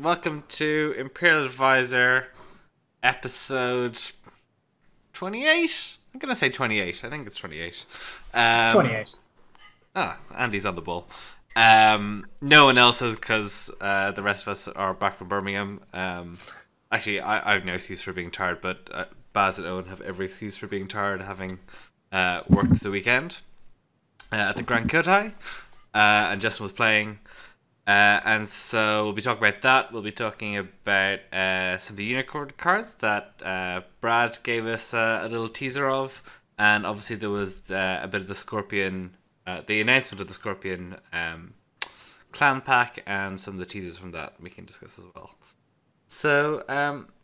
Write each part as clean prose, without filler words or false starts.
welcome to Imperial Advisor episode 28. I'm going to say 28. I think it's 28. It's 28. Andy's on the ball. No one else is because the rest of us are back from Birmingham. Actually, I have no excuse for being tired, but Baz and Eoin have every excuse for being tired, having worked the weekend at the Grand Kotei, and Justin was playing. And so we'll be talking about that. We'll be talking about some of the unicorn cards that Brad gave us a little teaser of, and obviously there was a bit of the Scorpion, the announcement of the Scorpion clan pack, and some of the teasers from that we can discuss as well. So,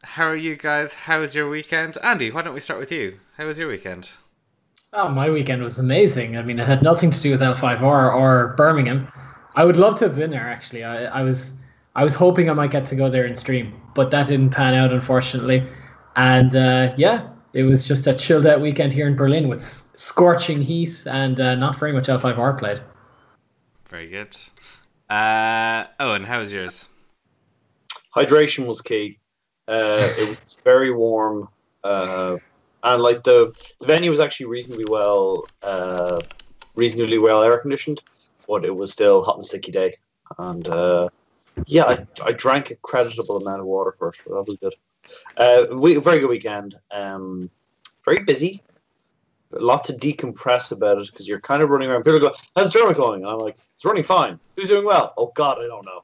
how are you guys? How was your weekend? Andy, why don't we start with you? How was your weekend? Oh, my weekend was amazing. I mean, it had nothing to do with L5R or Birmingham. I would love to have been there, actually. I was hoping I might get to go there and stream, but that didn't pan out, unfortunately. And yeah, it was just a chilled out weekend here in Berlin with scorching heat and not very much L5R played. Very good. Owen, how was yours? Hydration was key. It was very warm, and like the venue was actually reasonably well air conditioned, but it was still hot and sticky day. And yeah, I drank a creditable amount of water first, but that was good. Very good weekend. Very busy. A lot to decompress about it because you're kind of running around. People go, "How's Dermot going?" And I'm like, "It's running fine. Who's doing well?" Oh God, I don't know.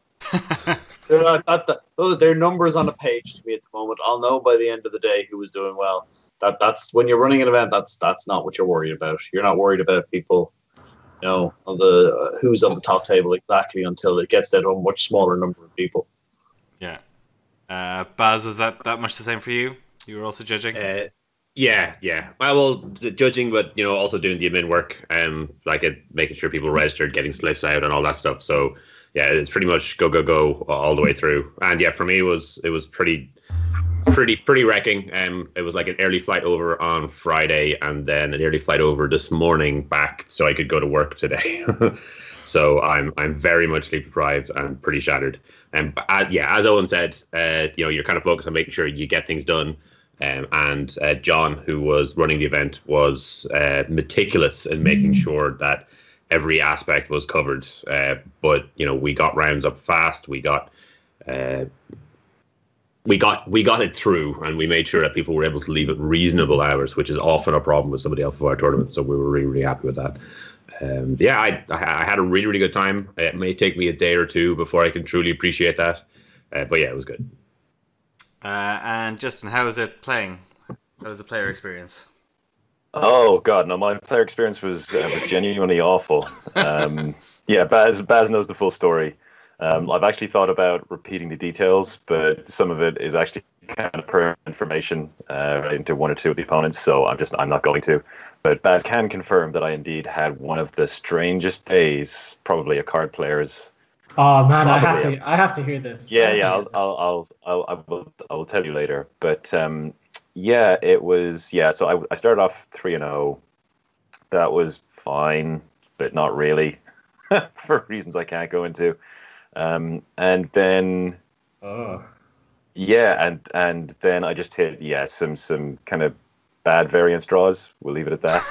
They're numbers on a page to me at the moment. I'll know by the end of the day who was doing well. That's when you're running an event. That's not what you're worried about. You're not worried about people, on the who's on the top table exactly until it gets down to a much smaller number of people. Yeah. Baz, was that much the same for you? You were also judging? Yeah. Well, judging, but also doing the admin work, making sure people registered, getting slips out, and all that stuff. So yeah, it's pretty much go all the way through. And yeah, for me, it was pretty wrecking. It was like an early flight over on Friday, and then an early flight over this morning back, so I could go to work today. So I'm very much sleep deprived and pretty shattered. And as Owen said, you're kind of focused on making sure you get things done. And John, who was running the event, was meticulous in making sure that every aspect was covered. But we got rounds up fast. We got it through, and we made sure that people were able to leave at reasonable hours, which is often a problem with some of the Alpha tournaments. So we were really, really happy with that. I had a really, really good time. It may take me a day or two before I can truly appreciate that. But yeah, it was good. And Justin, how was it playing? How was the player experience? Oh God, no! My player experience was genuinely awful. Yeah, Baz knows the full story. I've actually thought about repeating the details, but some of it is actually kind of per information into one or two of the opponents, so I'm not going to. But Baz can confirm that I indeed had one of the strangest days, probably a card player's. Oh man, I have to hear this. Yeah. I will tell you later. But yeah, it was So I started off 3-0. That was fine, but not really, for reasons I can't go into. And then and then I just hit some kind of bad variance draws. We'll leave it at that.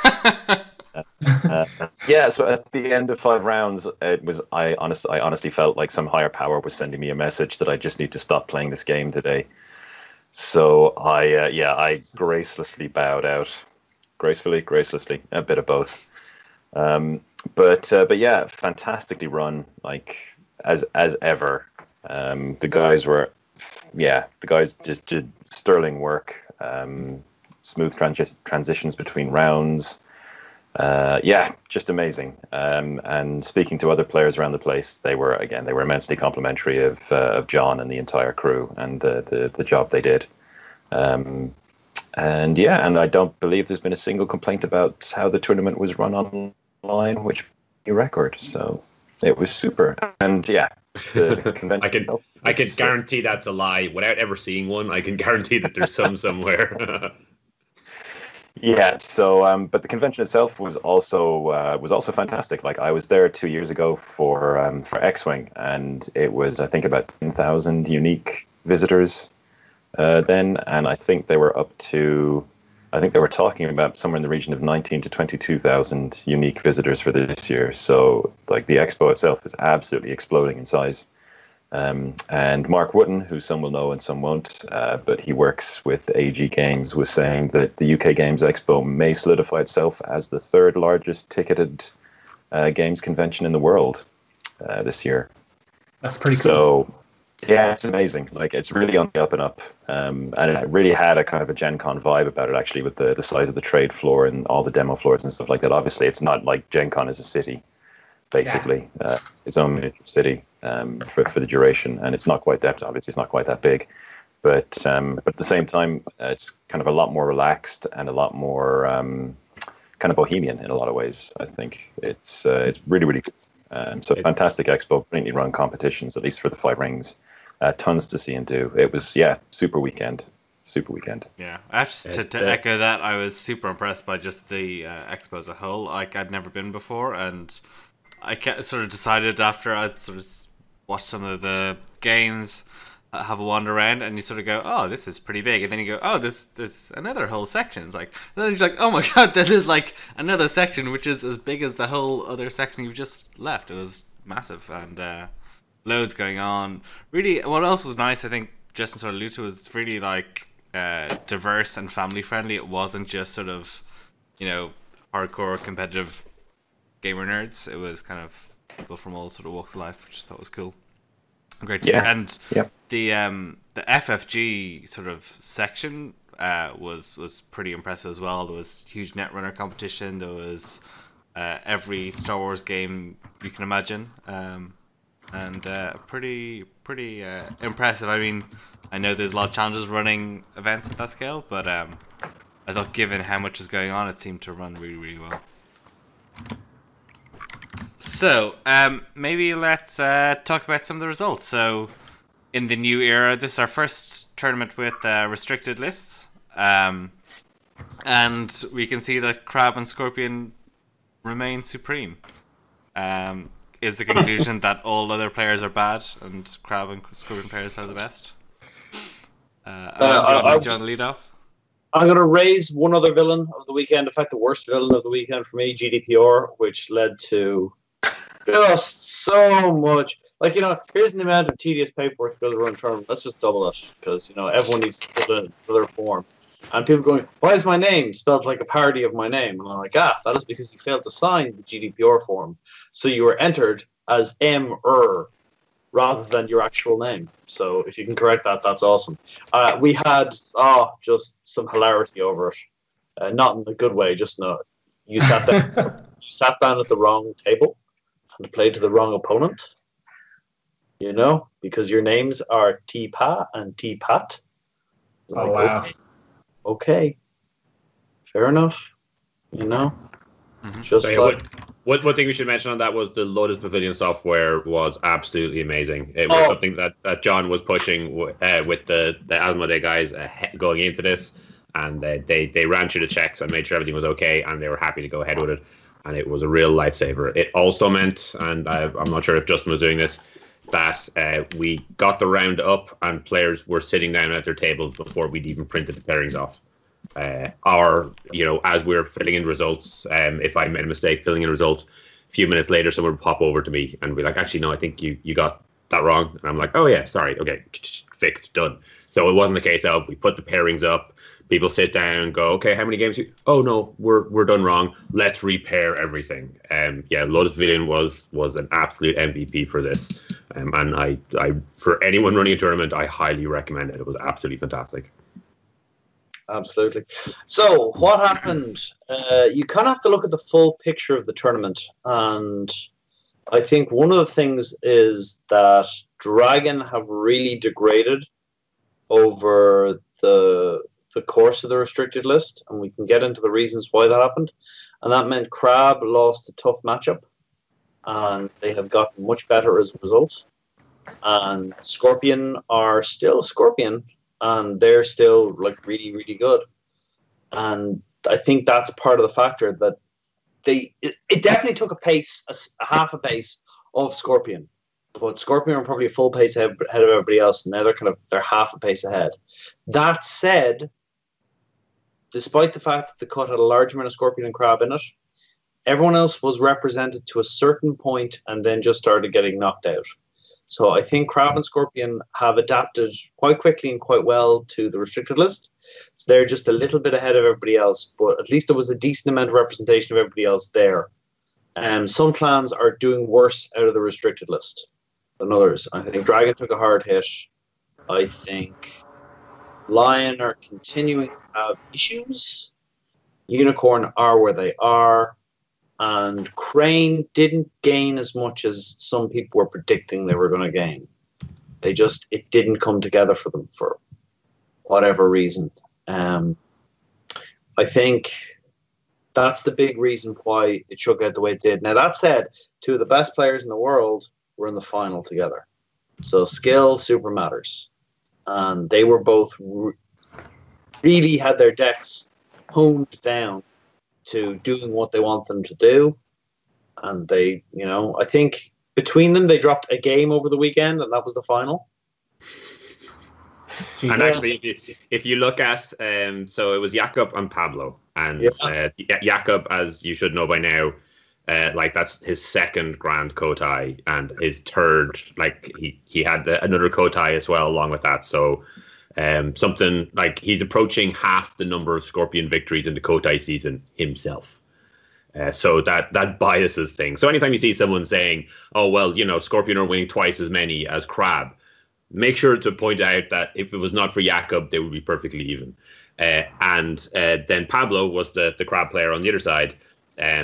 So at the end of 5 rounds, I honestly felt like some higher power was sending me a message that I just need to stop playing this game today. So I gracelessly bowed out. Gracefully, a bit of both. But yeah, fantastically run, like as ever. The guys just did sterling work. Smooth transitions between rounds. Just amazing. And speaking to other players around the place, they were immensely complimentary of John and the entire crew and the job they did. And I don't believe there's been a single complaint about how the tournament was run online, which is a record. So it was super. And yeah, the convention. I can guarantee that's a lie without ever seeing one. I can guarantee that there's some somewhere. Yeah, so but the convention itself was also fantastic. Like I was there 2 years ago for X-Wing, and it was I think about 10,000 unique visitors then, and I think they were up to I think they were talking about somewhere in the region of 19 to 22,000 unique visitors for this year. So like the expo itself is absolutely exploding in size. And Mark Wootton, who some will know and some won't, but he works with AG Games, was saying that the UK Games Expo may solidify itself as the third largest ticketed games convention in the world this year. That's pretty cool. So, yeah, it's amazing. Like, it's really on the up and up. And it really had a kind of a Gen Con vibe about it, actually, with the size of the trade floor and all the demo floors and stuff like that. Obviously, it's not like Gen Con is a city, basically. Yeah. Its own miniature city for the duration. And it's not quite that, obviously, it's not quite that big. But at the same time, it's kind of a lot more relaxed and a lot more kind of bohemian in a lot of ways, I think. It's really, really cool. So fantastic expo, brilliantly run competitions, at least for the Five Rings. Tons to see and do. It was, super weekend. Super weekend. Yeah, I have to echo that. I was super impressed by just the expo as a whole. Like, I'd never been before, and I sort of decided after I'd sort of watched some of the games, have a wander around, and you sort of go, oh, this is pretty big, and then you go, oh, there's another whole section. It's like, and then you're like, oh my god, there is like another section which is as big as the whole other section you've just left. It was massive, and loads going on. Really, what else was nice, I think Justin sort of alluded to, was really like diverse and family friendly. It wasn't just sort of, hardcore competitive gamer nerds. It was kind of people from all sort of walks of life, which I thought was cool. Great to see. And the FFG sort of section was pretty impressive as well. There was huge Netrunner competition. There was every Star Wars game you can imagine, and pretty impressive. I mean, I know there's a lot of challenges running events at that scale, but I thought given how much is going on, it seemed to run really, really well. So, maybe let's talk about some of the results. So, in the new era, this is our first tournament with restricted lists. And we can see that Crab and Scorpion remain supreme. Is the conclusion that all other players are bad and Crab and Scorpion players are the best? Do you want to lead off? I'm going to raise one other villain of the weekend. In fact, the worst villain of the weekend for me, GDPR, which led to just so much. Like, here's the amount of tedious paperwork to run a tournament. Let's just double it, because, everyone needs to fill their form. And people going, why is my name spelled like a parody of my name? And I'm like, that is because you failed to sign the GDPR form. So you were entered as M-er rather than your actual name. So if you can correct that, that's awesome. We had just some hilarity over it. Not in a good way, just no. You sat down at the wrong table and played to the wrong opponent. Because your names are T-Pa and T-Pat. Like, oh, wow. Okay. Fair enough. Mm-hmm. One thing we should mention on that was the Lotus Pavilion software was absolutely amazing. It was something that John was pushing with the Asmodee guys going into this, and they ran through the checks and made sure everything was okay, and they were happy to go ahead with it, and it was a real lifesaver. It also meant, and I'm not sure if Justin was doing this, that we got the round up and players were sitting down at their tables before we'd even printed the pairings off. As we were filling in results, if I made a mistake filling in a result, a few minutes later someone would pop over to me and be like, actually no, I think you got that wrong. And I'm like, oh yeah, sorry, okay, fixed, done. So it wasn't the case of we put the pairings up, people sit down and go, okay, how many games oh no, we're done wrong, let's repair everything. Lotus Pavilion was an absolute MVP for this, and I for anyone running a tournament, I highly recommend it. It was absolutely fantastic. Absolutely. So what happened? You kind of have to look at the full picture of the tournament, and I think one of the things is that Dragon have really degraded over the course of the restricted list, and we can get into the reasons why that happened. And that meant Crab lost a tough matchup, and they have gotten much better as a result. And Scorpion are still Scorpion, and they're still like really, really good. And I think that's part of the factor that it definitely took a half a pace of Scorpion, but Scorpion are probably a full pace ahead of everybody else, and now they're half a pace ahead. That said, despite the fact that the cut had a large amount of Scorpion and Crab in it, everyone else was represented to a certain point and then just started getting knocked out. So I think Crab and Scorpion have adapted quite quickly and quite well to the restricted list. So they're just a little bit ahead of everybody else, but at least there was a decent amount of representation of everybody else there. Some clans are doing worse out of the restricted list than others. I think Dragon took a hard hit. I think Lion are continuing to have issues. Unicorn are where they are. And Crane didn't gain as much as some people were predicting they were going to gain. It didn't come together for them for whatever reason. I think that's the big reason why it shook out the way it did. Now, that said, two of the best players in the world were in the final together. So skill super matters. And they were both really had their decks honed down to doing what they want them to do. And they, I think between them, they dropped a game over the weekend, and that was the final. Jeez. And actually, if you look at, so it was Jakob and Pablo. And Jakob, as you should know by now, that's his second Grand Kotei, and his third, he had another Kotei as well along with that. So something like he's approaching half the number of Scorpion victories in the Kotei season himself. So that biases things. So anytime you see someone saying, oh, well, Scorpion are winning twice as many as Crab, make sure to point out that if it was not for Jakob, they would be perfectly even. And then Pablo was the Crab player on the other side.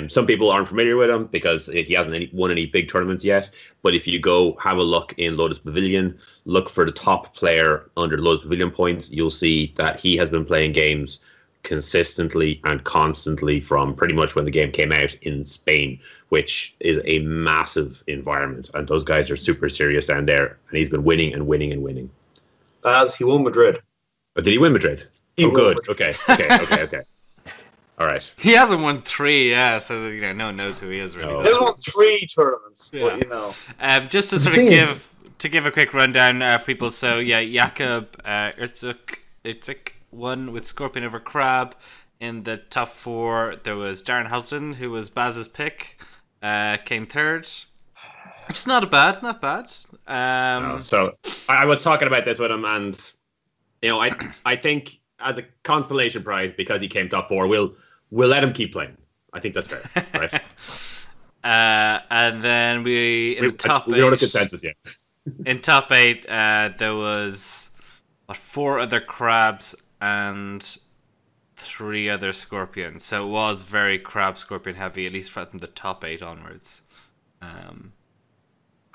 Some people aren't familiar with him because he hasn't won any big tournaments yet. But if you go have a look in Lotus Pavilion, look for the top player under Lotus Pavilion points, you'll see that he has been playing games consistently and constantly from pretty much when the game came out in Spain, which is a massive environment. And those guys are super serious down there. And he's been winning and winning and winning. Baz, he won Madrid. Oh, did he win Madrid? Oh, good. Okay. All right. He hasn't won 3, so no one knows who he is really. He's won 3 tournaments, but just to sort of give a quick rundown for people. So Jakob Irzuk won with Scorpion over Crab. In the top 4, there was Darren Halton, who was Baz's pick, came third. Which is not bad. No, so I was talking about this with him, and I think as a consolation prize, because he came top 4, we'll let him keep playing. I think that's fair, right? And then in top 8, we don't have a consensus yet. In top 8, there was 4 other Crabs and 3 other Scorpions. So it was very Crab Scorpion heavy, at least from the top 8 onwards.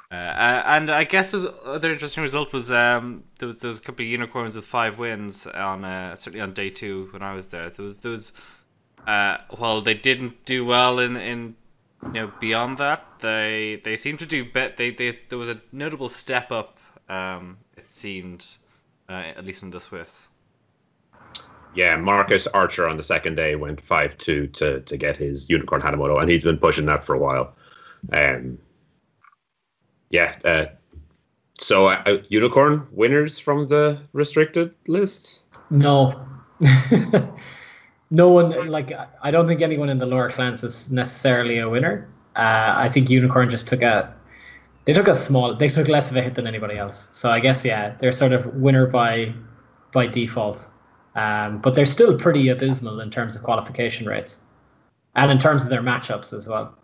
And I guess other interesting result was there was a couple of unicorns with 5 wins on certainly on day 2 when I was there. There was while they didn't do well in beyond that, they seemed to do there was a notable step up. It seemed at least in the Swiss. Yeah, Marcus Archer on the second day went 5-2 to get his Unicorn Hanamoto, and he's been pushing that for a while. So Unicorn winners from the restricted list? No. No one, I don't think anyone in the lower clans is necessarily a winner. I think Unicorn just took less of a hit than anybody else. So I guess, they're sort of winner by default. But they're still pretty abysmal in terms of qualification rates. And in terms of their matchups as well.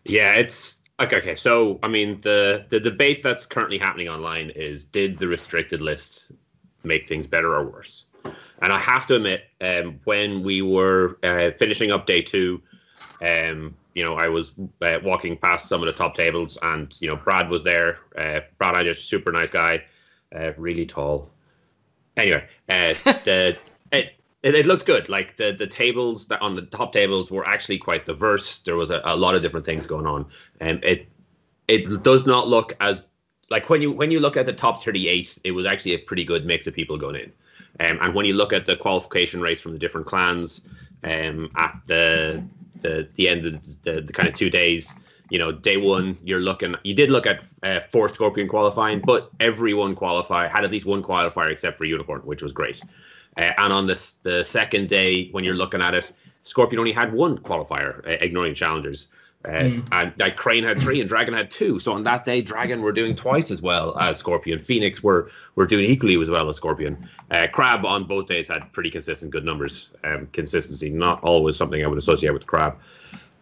Yeah, it's okay. So, I mean, the debate that's currently happening online is, did the restricted list make things better or worse? And I have to admit, when we were finishing up day 2, I was walking past some of the top tables, and Brad was there. Brad, I just super nice guy, really tall. Anyway, it looked good. Like the tables on the top tables were actually quite diverse. There was a lot of different things going on, and it does not look as like when you look at the top 38, it was actually a pretty good mix of people going in. And when you look at the qualification race from the different clans at the end of the kind of 2 days, day one, you did look at 4 Scorpion qualifying, but everyone had at least one qualifier except for Unicorn, which was great. And on the second day, when you're looking at it, Scorpion only had 1 qualifier, ignoring challengers. And like Crane had 3 and Dragon had 2. So on that day, Dragon were doing twice as well as Scorpion. Phoenix were doing equally as well as Scorpion. Crab on both days had pretty consistent good numbers. Consistency, not always something I would associate with Crab.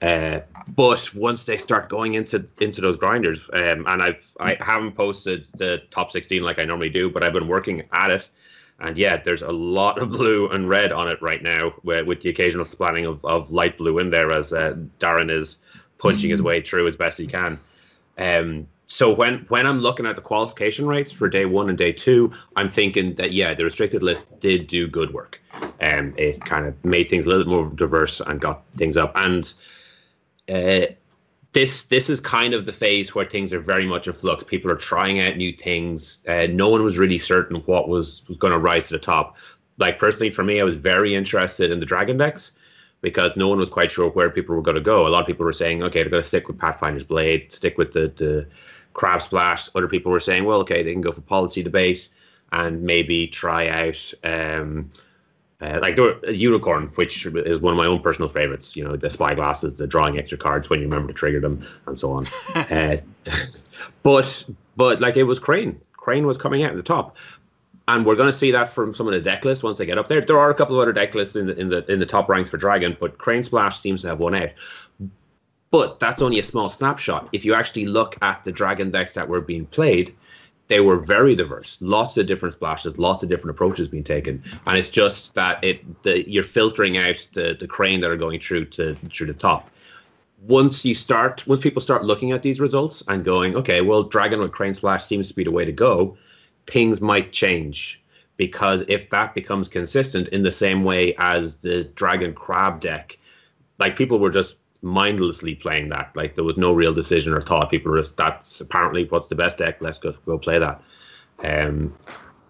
But once they start going into those grinders, and I haven't posted the top 16 like I normally do, but I've been working at it. And yeah, there's a lot of blue and red on it right now, with the occasional splatting of light blue in there as Darren is punching his way through as best he can. So when I'm looking at the qualification rates for day 1 and day 2, I'm thinking that, yeah, the restricted list did do good work. It kind of made things a little more diverse and got things up. And this is kind of the phase where things are very much in flux. People are trying out new things. No one was really certain what was going to rise to the top. Like, personally, for me, I was very interested in the Dragon decks, because no one was quite sure where people were going to go. A lot of people were saying, okay, they're going to stick with Pathfinder's Blade, stick with the Crab Splash. Other people were saying, well, okay, they can go for Policy Debate and maybe try out like the Unicorn, which is one of my own personal favorites. The spyglasses, the drawing extra cards when you remember to trigger them, and so on. But like, it was Crane. Crane was coming out at the top. And we're going to see that from some of the deck lists once they get up there. There are a couple of other deck lists in the top ranks for Dragon, but Crane Splash seems to have won out. But that's only a small snapshot. If you actually look at the Dragon decks that were being played, they were very diverse. Lots of different splashes, lots of different approaches being taken. And it's just that you're filtering out the Crane that are going through the top. Once people start looking at these results and going, okay, well, Dragon with Crane Splash seems to be the way to go, things might change, because if that becomes consistent in the same way as the Dragon Crab deck, like, people were just mindlessly playing that. Like, there was no real decision or thought. People were just, that's apparently what's the best deck, let's go play that.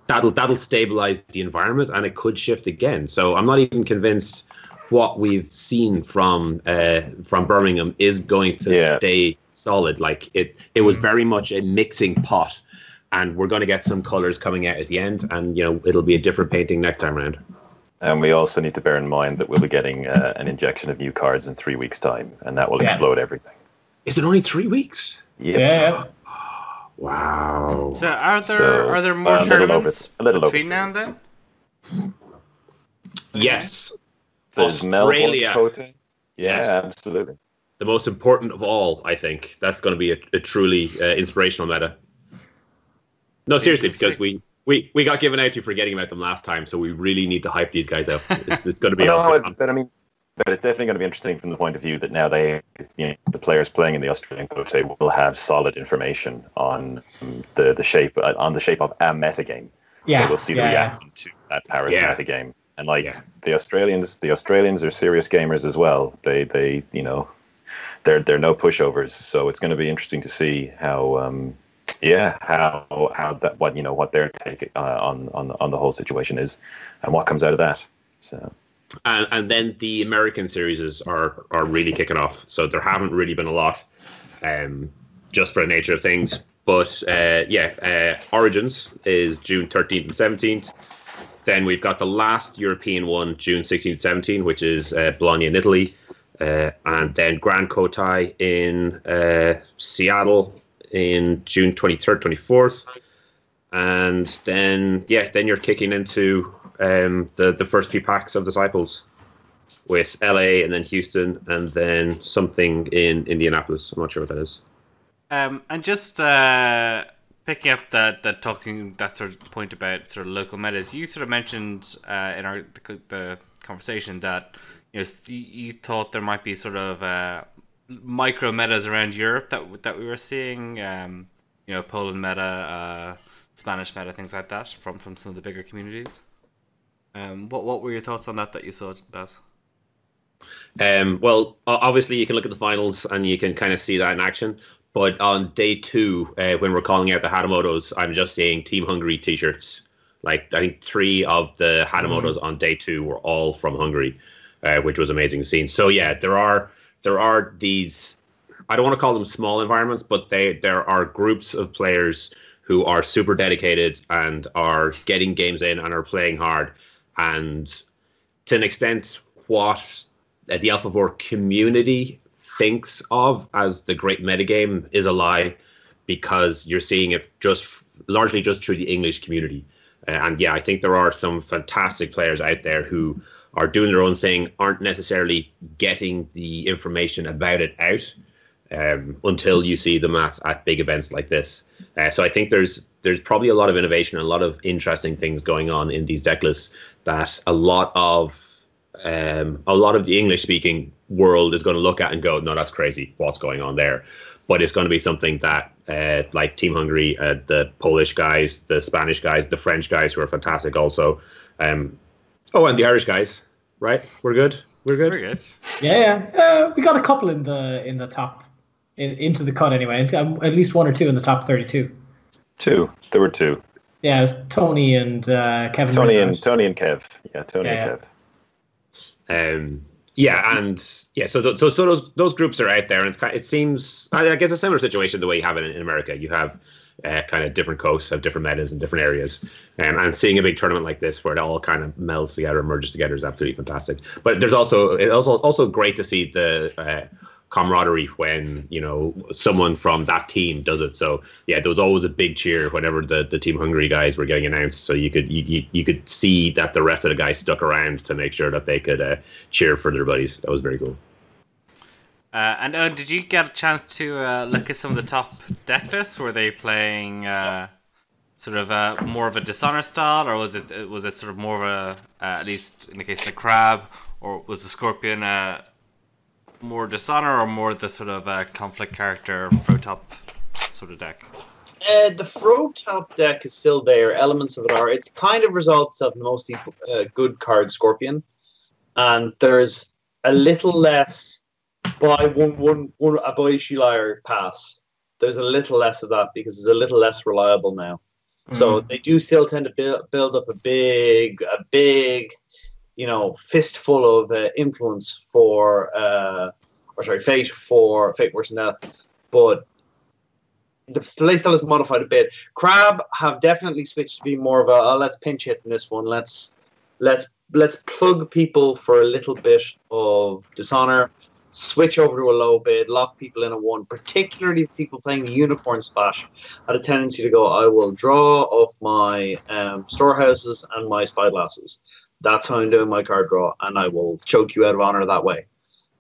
That'll stabilize the environment, and it could shift again. So I'm not even convinced what we've seen from Birmingham is going to stay solid. Like, it was very much a mixing pot. And we're going to get some colors coming out at the end, and it'll be a different painting next time around. And we also need to bear in mind that we'll be getting an injection of new cards in 3 weeks' time, and that will explode everything. Is it only 3 weeks? Yeah. Wow. So are there more tournaments between now and then? Yes. There's Australia. Kotei. Yeah, Yes. absolutely. The most important of all, I think. That's going to be a truly inspirational meta. No, seriously, because we got given out to forgetting about them last time, so we really need to hype these guys up. It's going to be awesome. But it's definitely going to be interesting from the point of view that now the players playing in the Australian Kotei will have solid information on the shape of a metagame. Yeah, so we'll see the reaction to that Paris metagame. And the Australians are serious gamers as well. They're no pushovers. So it's going to be interesting to see how what their take on the whole situation is, and what comes out of that. So, and then the American series are really kicking off. So there haven't really been a lot, just for the nature of things. But Origins is June 13th and 17th. Then we've got the last European one, June 16th, 17th, which is Bologna in Italy, and then Grand Kotei in Seattle in June 23rd, 24th, and then you're kicking into the first few packs of Disciples with LA and then Houston and then something in Indianapolis. I'm not sure what that is. And just picking up that sort of point about sort of local metas, you sort of mentioned in the conversation that you thought there might be sort of micro metas around Europe that we were seeing, Poland meta, Spanish meta, things like that from some of the bigger communities. What were your thoughts on that you saw, Baz? Well, obviously you can look at the finals and you can kind of see that in action. But on day 2, when we're calling out the Hatamotos, I'm just seeing Team Hungary t-shirts Like I think 3 of the Hanamotos on day 2 were all from Hungary, which was amazing to see. So yeah, there are these. I don't want to call them small environments, but there are groups of players who are super dedicated and are getting games in and are playing hard. And to an extent, what the Alpha 4 community thinks of as the great metagame is a lie, because you're seeing it largely just through the English community. And yeah, I think there are some fantastic players out there who are doing their own thing, aren't necessarily getting the information about it out until you see them at big events like this. So I think there's probably a lot of innovation and a lot of interesting things going on in these deck lists that a lot of the English-speaking world is going to look at and go, no, that's crazy. What's going on there? But it's going to be something that, like Team Hungary, the Polish guys, the Spanish guys, the French guys, who are fantastic also. And the Irish guys, right? We're good. We're good. Yeah. We got a couple in the top, into the cut anyway. At least 1 or 2 in the top 32. 2. There were 2. Yeah, it was Tony and Kevin. Tony and Kev. Yeah, Tony and Kev. So those groups are out there, and it seems, I guess, a similar situation the way you have it in America. You have kind of different coasts, have different metas in different areas, and seeing a big tournament like this where it all kind of melds together and merges together is absolutely fantastic. But it's also great to see the camaraderie when someone from that team does it. So yeah, there was always a big cheer whenever the Team Hungary guys were getting announced. So you could see that the rest of the guys stuck around to make sure that they could cheer for their buddies. That was very cool. And Owen, did you get a chance to look at some of the top deck lists? Were they playing sort of more of a Dishonor style, or was it sort of more of a at least in the case of the Crab, or was the Scorpion more Dishonor, or more the sort of conflict character Frotop sort of deck? The Frotop deck is still there. Elements of it are. It's kind of results of mostly good card Scorpion, and there's a little less by one a Boishilire pass. There's a little less of that because it's a little less reliable now. So they do still tend to build up a big fistful of influence for Fate Worse Than Death, but the playstyle is modified a bit. Crab have definitely switched to be more of a let's pinch hit in this one. Let's plug people for a little bit of Dishonor, switch over to a low bid, lock people in a 1. Particularly people playing the Unicorn Splash had a tendency to go, I will draw off my storehouses and my spyglasses. That's how I'm doing my card draw, and I will choke you out of honor that way.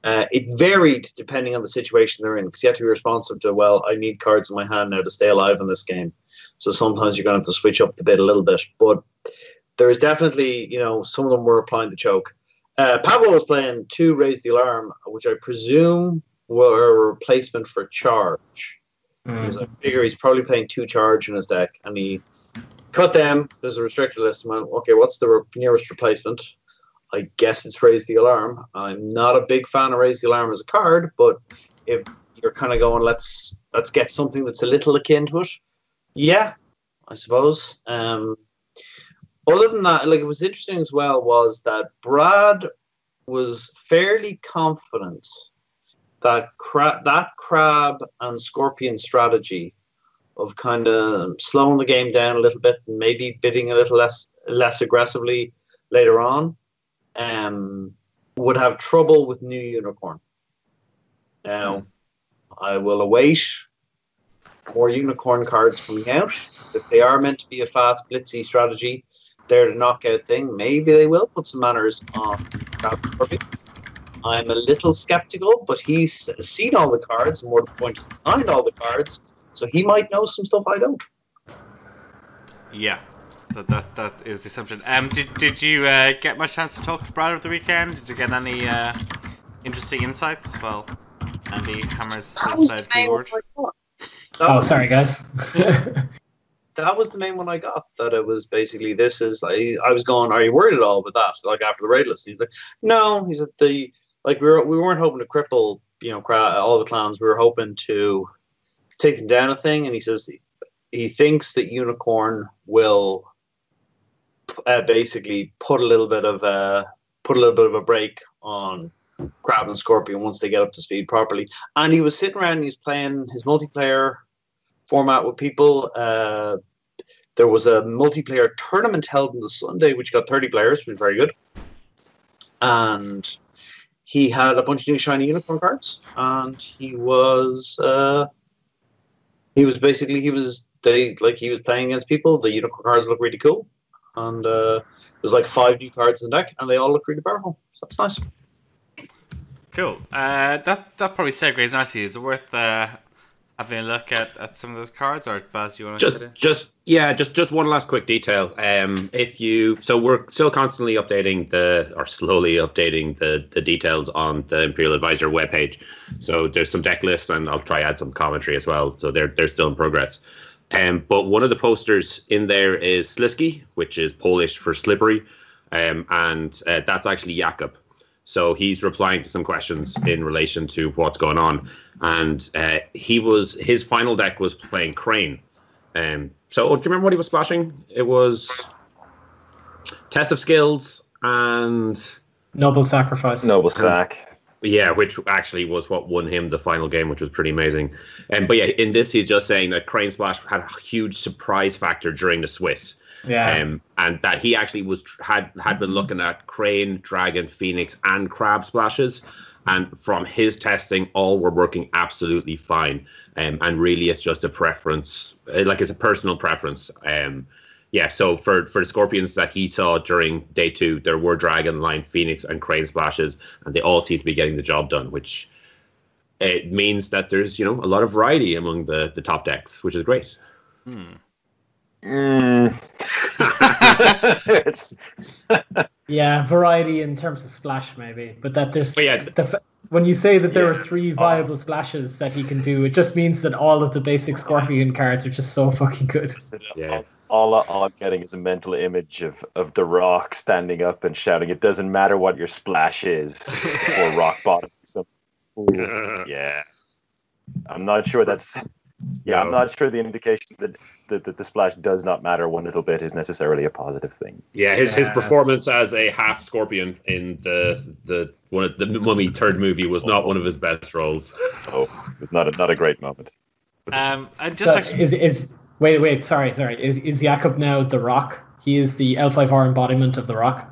It varied depending on the situation they're in, because you have to be responsive to, well, I need cards in my hand now to stay alive in this game. So sometimes you're going to have to switch up the bid a little bit. But there is definitely, some of them were applying the choke. Pablo was playing 2 Raise the Alarm, which I presume were a replacement for Charge. Because I figure he's probably playing 2 Charge in his deck, and he cut them. There's a restricted list. Man, okay, what's the nearest replacement? I guess it's Raise the Alarm. I'm not a big fan of Raise the Alarm as a card, but if you're kind of going, let's get something that's a little akin to it. Yeah, I suppose. Other than that, it was interesting as well was that Brad was fairly confident that Crab and Scorpion strategy of kind of slowing the game down a little bit and maybe bidding a little less aggressively later on would have trouble with New Unicorn. Now, I will await more Unicorn cards coming out. If they are meant to be a fast, blitzy strategy, they're the knockout thing, maybe they will put some manners on Burke. I'm a little skeptical, but he's seen all the cards, more to the point, he's designed all the cards, so he might know some stuff I don't. Yeah, that is the assumption. Did you get much chance to talk to Brad over the weekend? Did you get any interesting insights? Well, Andy hammers his keyboard. Sorry, guys. That was the main one I got. That it was basically this is like I was going. Are you worried at all with that? Like after the raid list, he's like, no. He's at we weren't hoping to cripple all the clans. We were hoping to take them down a thing. And he says he thinks that Unicorn will basically put a little bit of a break on Crab and Scorpion once they get up to speed properly. And he was sitting around and he was playing his multiplayer format with people. There was a multiplayer tournament held on the Sunday, which got 30 players, which was very good. And he had a bunch of new shiny unicorn cards, and he was playing against people. The unicorn cards look really cool, and there's like 5 new cards in the deck, and they all look really powerful. So that's nice. Cool. That probably segues nicely. Is it worth having a look at some of those cards, or Baz, you want to just one last quick detail. So we're still constantly slowly updating the details on the Imperial Advisor webpage. So there's some deck lists, and I'll try add some commentary as well. So they're still in progress. But one of the posters in there is Slisky, which is Polish for slippery, and that's actually Jakub. So he's replying to some questions in relation to what's going on, and his final deck was playing Crane. So do you remember what he was splashing? It was Test of Skills and Noble Sacrifice. Noble Sack. Yeah, which actually was what won him the final game, which was pretty amazing. But yeah, in this he's just saying that Crane Splash had a huge surprise factor during the Swiss. Yeah. And that he actually had been looking at Crane, Dragon, Phoenix, and Crab splashes, and from his testing, all were working absolutely fine. And really, it's just a preference, like it's a personal preference. So for the Scorpions that he saw during day 2, there were Dragon, Line, Phoenix, and Crane splashes, and they all seem to be getting the job done, which it means that there's a lot of variety among the top decks, which is great. Yeah, variety in terms of splash maybe, but that there's when you say that there are 3 viable splashes that he can do, it just means that all of the basic Scorpion cards are just so fucking good. Yeah. All I'm getting is a mental image of the Rock standing up and shouting, "It doesn't matter what your splash is," or Rock bottom. Yeah, I'm not sure that's. Yeah, I'm not sure the indication that the splash does not matter one little bit is necessarily a positive thing. Yeah, his performance as a half Scorpion in the one of the Mummy 3rd movie was not one of his best roles. Oh, it was not a great moment. Wait, sorry. Is Jakub now the Rock? He is the L5R embodiment of the Rock?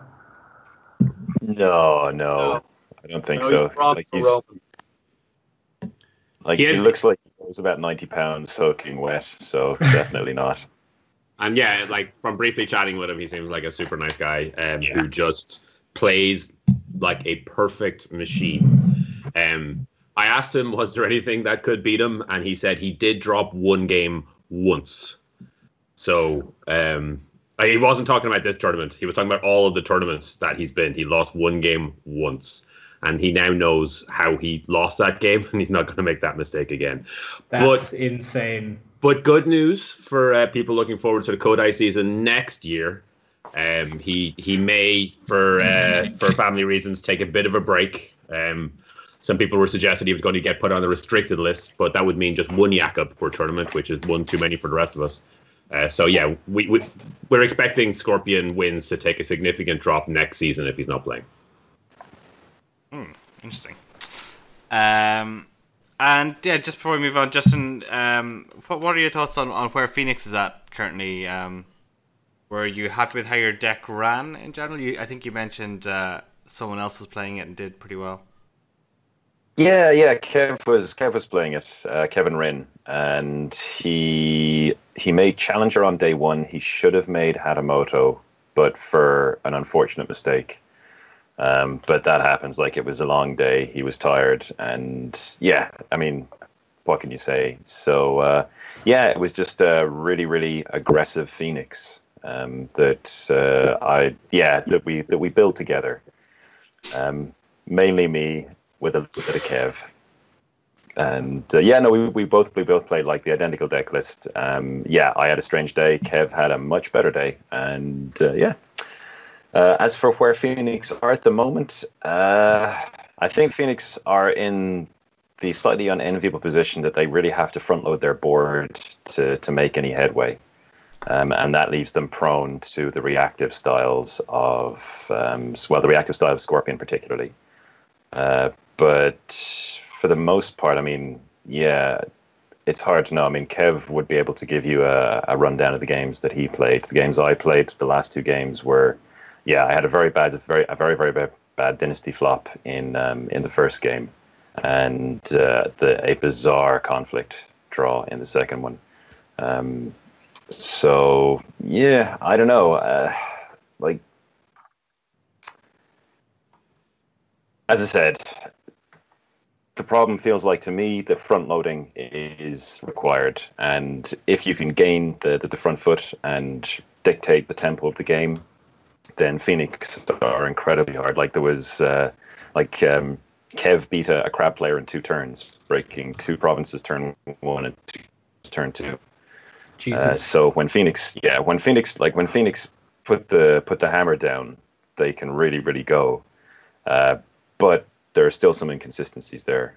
No, I don't think so. He looks like he's about 90 pounds soaking wet, so definitely not. And yeah, like from briefly chatting with him, he seems like a super nice guy who just plays like a perfect machine. I asked him, was there anything that could beat him? And he said he did drop one game once. So he wasn't talking about this tournament. He was talking about all of the tournaments that he's been. He lost one game once. And he now knows how he lost that game, and he's not going to make that mistake again. That's insane. But good news for people looking forward to the Kotei season next year. He may, for family reasons, take a bit of a break. Some people were suggesting he was going to get put on the restricted list, but that would mean just one Jakub per tournament, which is one too many for the rest of us. So yeah, we're expecting Scorpion wins to take a significant drop next season if he's not playing. Interesting. And yeah, just before we move on, Justin, what are your thoughts on where Phoenix is at currently? Were you happy with how your deck ran in general? I think you mentioned someone else was playing it and did pretty well. Yeah. Kev was playing it. Kevin Wren, and he made Challenger on day 1. He should have made Hatamoto, but for an unfortunate mistake. But that happens. Like, it was a long day. He was tired, and yeah, I mean, what can you say? So it was just a really, really aggressive Phoenix that we built together. Mainly me with a bit of Kev, and we both played like the identical deck list. I had a strange day. Kev had a much better day, and as for where Phoenix are at the moment, I think Phoenix are in the slightly unenviable position that they really have to front load their board to make any headway. And that leaves them prone to the reactive styles of, the reactive style of Scorpion particularly. But for the most part, I mean, yeah, it's hard to know. I mean, Kev would be able to give you a rundown of the games that he played. The games I played, the last 2 games were, yeah, I had a very, very bad Dynasty flop in the first game, and a bizarre conflict draw in the second one. So yeah, I don't know. Like, as I said, the problem feels like to me that front loading is required, and if you can gain the front foot and dictate the tempo of the game, then Phoenix are incredibly hard. Like there was Kev beat a crab player in 2 turns, breaking 2 provinces turn 1 and turn 2. Jesus. So when Phoenix put the hammer down, they can really go. But there are still some inconsistencies there.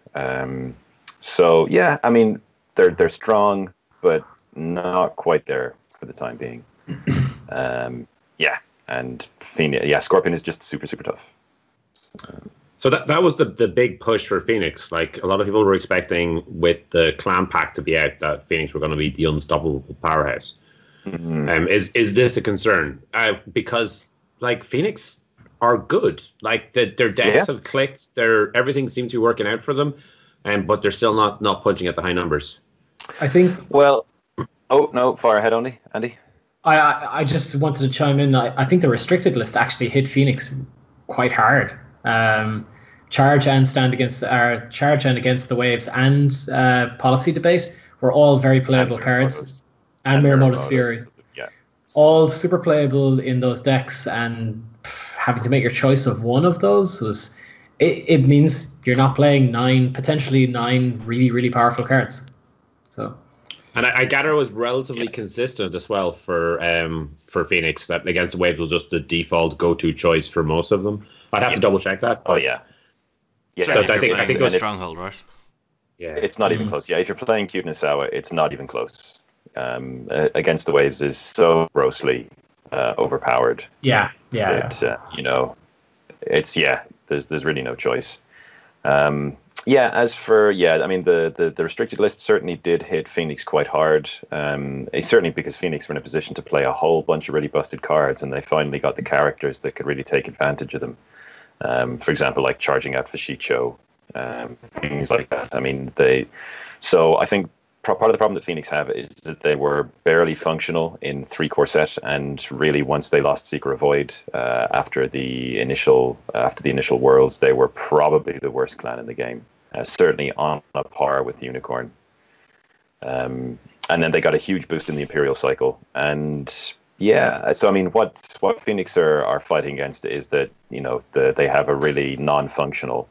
So yeah, I mean they're strong, but not quite there for the time being. Yeah, and Phoenix, yeah, Scorpion is just super tough. So that was the big push for Phoenix. Like a lot of people were expecting with the clan pack to be out that Phoenix were going to be the unstoppable powerhouse. Mm-hmm. Is this a concern? Because like Phoenix are good. Like their decks have clicked. Everything seems to be working out for them, but they're still not punching at the high numbers. I think. Well, oh no, far ahead only, Andy. I just wanted to chime in. I think the restricted list actually hit Phoenix quite hard. Charge and against the waves and policy debate were all very playable cards, and Miramato's Fury, all super playable in those decks. And having to make your choice of one of those was it means you're not playing potentially nine really powerful cards. So. And I gather it was relatively consistent as well for Phoenix, that against the waves was just the default go-to choice for most of them. I'd have to double check that. Oh yeah. Yeah, so I think it was Stronghold, right? Yeah, it's not even close. Yeah, if you're playing Cube Nassau, it's not even close. Against the waves is so grossly overpowered. Yeah. There's really no choice. I mean, the restricted list certainly did hit Phoenix quite hard. Certainly because Phoenix were in a position to play a whole bunch of really busted cards, and they finally got the characters that could really take advantage of them. For example, like charging out Fashicho, things like that. I mean, so I think part of the problem that Phoenix have is that they were barely functional in 3-core set, and really once they lost Secret Void after the initial worlds, they were probably the worst clan in the game. Certainly on a par with Unicorn. And then they got a huge boost in the Imperial cycle. And yeah, so I mean, what Phoenix are fighting against is that, they have a really non-functional.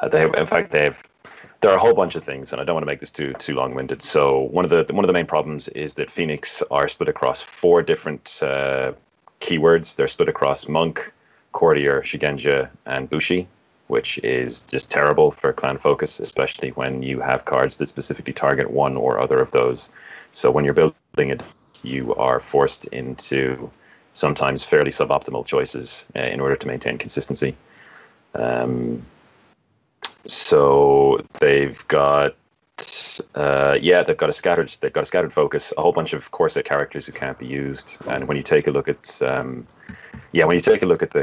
There are a whole bunch of things, and I don't want to make this too long-winded. So one of the main problems is that Phoenix are split across 4 different keywords. They're split across Monk, Courtier, Shigenja, and Bushi, which is just terrible for clan focus, especially when you have cards that specifically target one or other of those. So when you're building it, you are forced into sometimes fairly suboptimal choices in order to maintain consistency. So they've got a scattered focus, a whole bunch of core set characters who can't be used. And when you take a look at the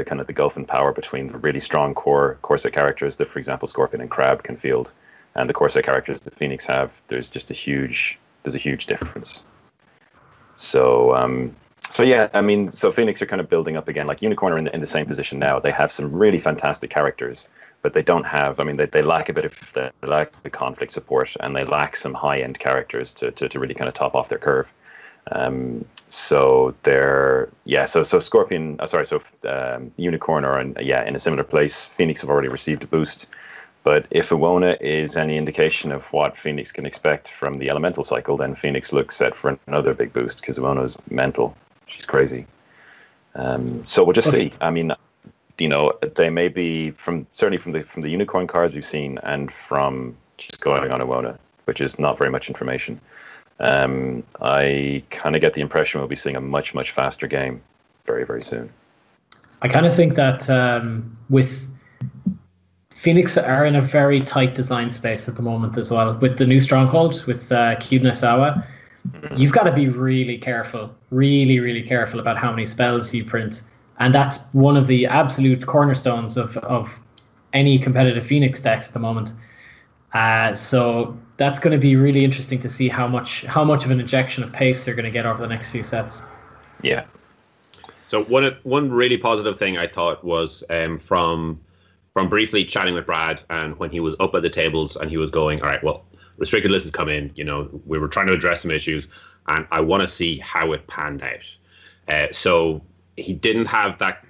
kind of the gulf in power between the really strong core set characters that, for example, Scorpion and Crab can field, and the core set characters that Phoenix have, there's a huge difference. So Phoenix are kind of building up again. Like Unicorn are in the same position now. They have some really fantastic characters, but they don't have. I mean, they lack the conflict support, and they lack some high-end characters to really kind of top off their curve. So Unicorn are in a similar place. Phoenix have already received a boost, but if Iwona is any indication of what Phoenix can expect from the elemental cycle, then Phoenix looks set for another big boost, because Iwona is mental. She's crazy. So we'll just see. I mean, they may be certainly from the Unicorn cards we've seen, and from just going on Iwona, which is not very much information. I kind of get the impression we'll be seeing a much, much faster game very, very soon. I kind of think that with Phoenix are in a very tight design space at the moment as well. With the new stronghold, with Cube Nasawa, you've got to be really careful, really, really careful about how many spells you print. And that's one of the absolute cornerstones of any competitive Phoenix decks at the moment. So that's going to be really interesting to see how much of an injection of pace they're going to get over the next few sets. Yeah. So one really positive thing I thought was from briefly chatting with Brad, and when he was up at the tables and he was going, all right, well, restricted lists has come in. We were trying to address some issues, and I want to see how it panned out. So he didn't have that,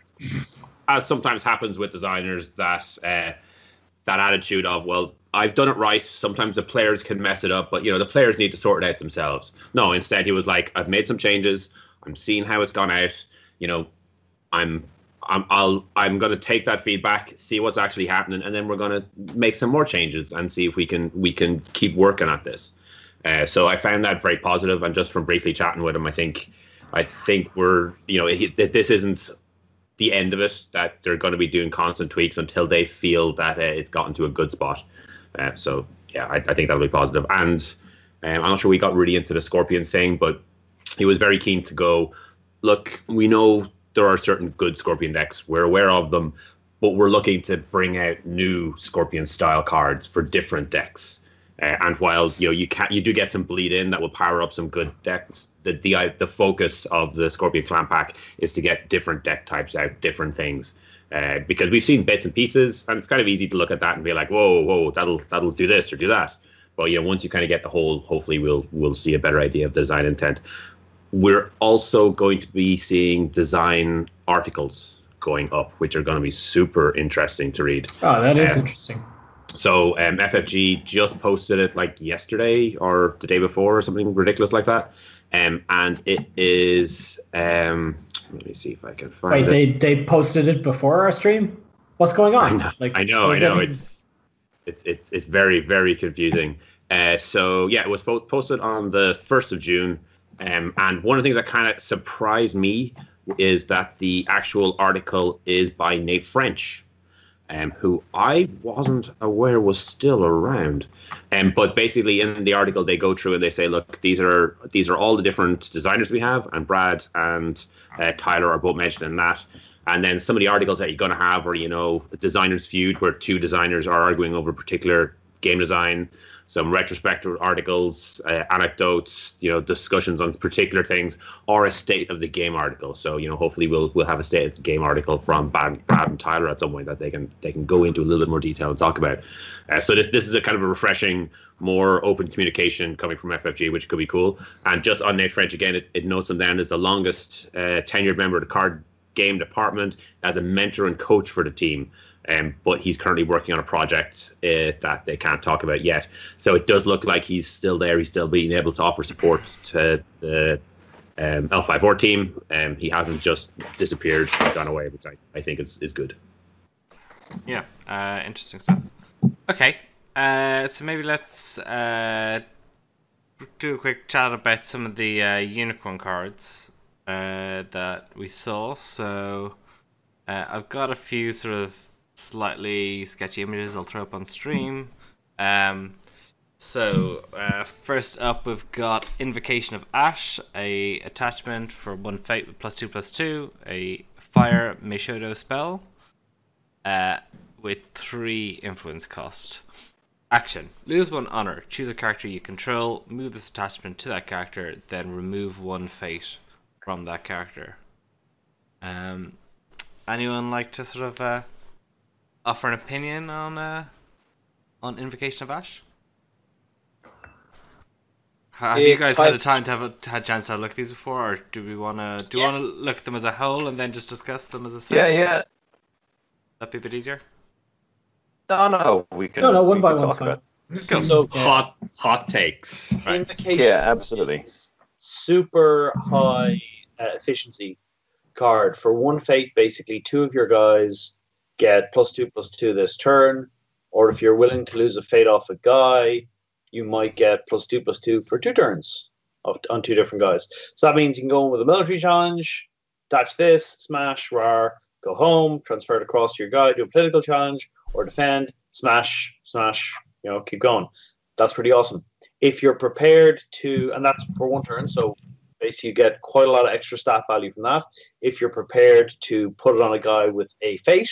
as sometimes happens with designers, that attitude of, well, I've done it right. Sometimes the players can mess it up, but the players need to sort it out themselves. No, instead he was like, I've made some changes. I'm seeing how it's gone out. I'm going to take that feedback, see what's actually happening, and then we're going to make some more changes and see if we can keep working at this. So I found that very positive, and just from briefly chatting with him, I think we're this isn't the end of it, that they're going to be doing constant tweaks until they feel that it's gotten to a good spot. So yeah, I think that'll be positive. And I'm not sure we got really into the Scorpion thing, but he was very keen to go, look, we know there are certain good Scorpion decks, we're aware of them, but we're looking to bring out new Scorpion style cards for different decks. And while you do get some bleed in that will power up some good decks, the focus of the Scorpion Clan Pack is to get different deck types out, different things, because we've seen bits and pieces, and it's kind of easy to look at that and be like, whoa, that'll do this or do that. But once you kind of get the whole, hopefully we'll see a better idea of design intent. We're also going to be seeing design articles going up, which are going to be super interesting to read. Oh, that is interesting. So FFG just posted it like yesterday or the day before or something ridiculous like that. And it is, let me see if I can find it. Wait, they posted it before our stream? What's going on? I know. It's very, very confusing. So yeah, it was posted on the 1st of June. And one of the things that kind of surprised me is that the actual article is by Nate French, who I wasn't aware was still around. But basically in the article, they go through and they say, look, these are all the different designers we have, and Brad and Tyler are both mentioned in that. And then some of the articles that you're going to have are, the designers feud, where two designers are arguing over particular game design, some retrospective articles, anecdotes, discussions on particular things, or a state of the game article. So, hopefully we'll have a state of the game article from Brad and Tyler at some point that they can go into a little bit more detail and talk about. So this is a kind of a refreshing, more open communication coming from FFG, which could be cool. And just on Nate French again, it notes him down as the longest tenured member of the card game department, as a mentor and coach for the team. But he's currently working on a project that they can't talk about yet. So it does look like he's still there. He's still being able to offer support to the L54 team. He hasn't just disappeared and gone away, which I think is good. Yeah, interesting stuff. Okay, so maybe let's do a quick chat about some of the unicorn cards that we saw. So I've got a few sort of slightly sketchy images I'll throw up on stream. So first up, we've got Invocation of Ash, a attachment for 1 fate with +2/+2, a fire Meishodo spell with 3 influence cost. Action: lose 1 honor, choose a character you control, move this attachment to that character, then remove 1 fate from that character. Anyone like to sort of offer an opinion on Invocation of Ash? Have you guys had a time to had a chance to look at these before, or do we want to look at them as a whole and then just discuss them as a set? Yeah. That'd be a bit easier. No, we can. No, one by one's fine. Cool. So Hot takes. Right. Invocation Yeah, absolutely. super high efficiency card. For 1 fate, basically 2 of your guys get +2/+2 this turn, or if you're willing to lose a fate off a guy, you might get +2/+2 for 2 turns. on 2 different guys. So that means you can go in with a military challenge, datch this, smash, rar, go home, transfer it across to your guy, do a political challenge, or defend, smash, keep going. That's pretty awesome. If you're prepared to, and that's for 1 turn, so basically you get quite a lot of extra stat value from that. If you're prepared to put it on a guy with a fate,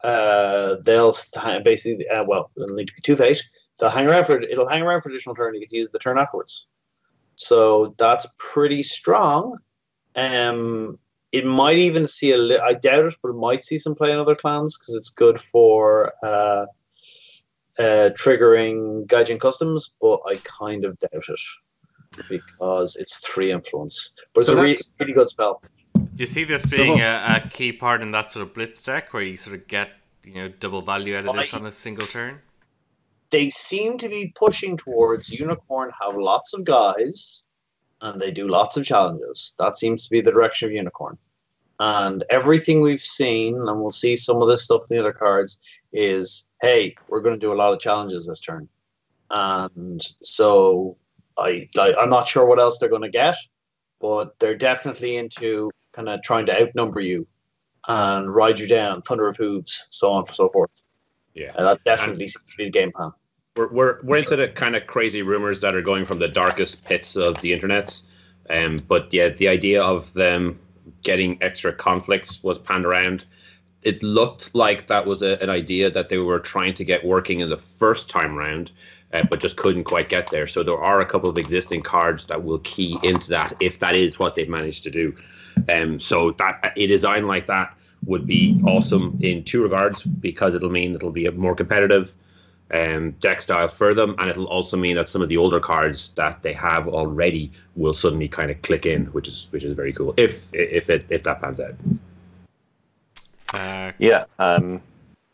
they'll basically, it'll need to be 2 fate. It'll hang around for additional turn. You get to use the turn afterwards. So that's pretty strong. It might even see I doubt it, but it might see some play in other clans because it's good for triggering Gaijin customs, but I kind of doubt it because it's 3 influence. But it's a really good spell. Do you see this being a key part in that sort of blitz deck where you sort of get double value out of this on a single turn? They seem to be pushing towards Unicorn have lots of guys and they do lots of challenges. That seems to be the direction of Unicorn. And everything we've seen, and we'll see some of this stuff in the other cards, is, hey, we're going to do a lot of challenges this turn. And so I'm not sure what else they're going to get, but they're definitely into kind of trying to outnumber you and ride you down, thunder of hooves, so on and so forth. Yeah, and that definitely seems to be the game plan. We're into the kind of crazy rumors that are going from the darkest pits of the internet. But yeah, the idea of them getting extra conflicts was panned around. It looked like that was an idea that they were trying to get working in the first time round, but just couldn't quite get there. So there are a couple of existing cards that will key into that if that is what they've managed to do. So that a design like that would be awesome in 2 regards, because it'll mean it'll be a more competitive deck style for them, and it'll also mean that some of the older cards that they have already will suddenly kind of click in, which is very cool if that pans out.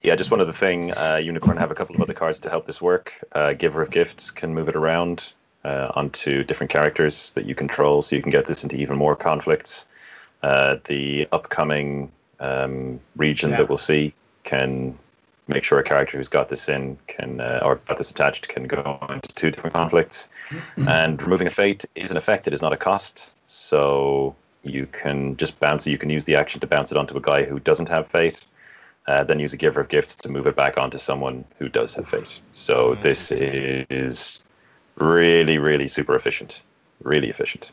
Just one other thing. Unicorn have a couple of other cards to help this work. Giver of Gifts can move it around onto different characters that you control, so you can get this into even more conflicts. The upcoming region that we'll see can make sure a character who's got this in or got this attached can go into 2 different conflicts. And removing a fate is an effect; it is not a cost. So you can just bounce it. You can use the action to bounce it onto a guy who doesn't have fate. Then use a Giver of Gifts to move it back onto someone who does have fate. So this is really, really super efficient. Really efficient.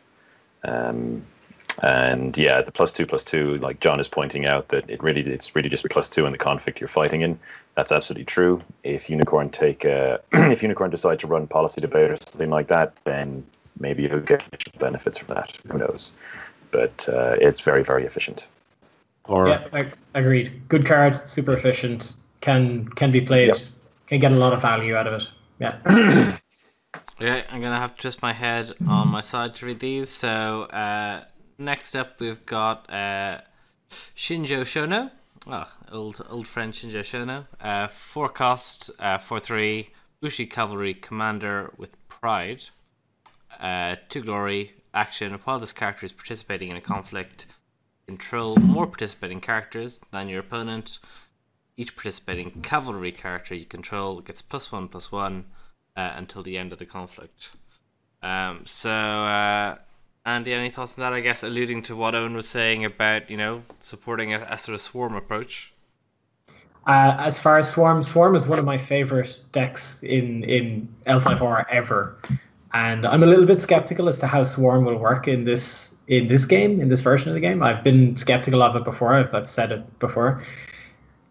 And yeah, the +2/+2, like John is pointing out, that it's really just +2 in the conflict you're fighting in. That's absolutely true. If Unicorn if Unicorn decide to run policy debate or something like that, then maybe you'll get benefits from that. Who knows? But it's very, very efficient. Agreed. Good card, super efficient, can be played, can get a lot of value out of it. Yeah. Yeah, I'm gonna have to twist my head on my side to read these. So next up, we've got Shinjo Shono. Old friend Shinjo Shono. 4 cost, 4/3, Bushi Cavalry Commander with Pride. 2 glory, action. While this character is participating in a conflict, control more participating characters than your opponent. Each participating cavalry character you control gets +1/+1 until the end of the conflict. Andy, any thoughts on that? I guess alluding to what Eoin was saying about, supporting a sort of swarm approach. As far as Swarm is one of my favorite decks in L5R ever. And I'm a little bit skeptical as to how Swarm will work in this game, in this version of the game. I've been skeptical of it before. I've said it before.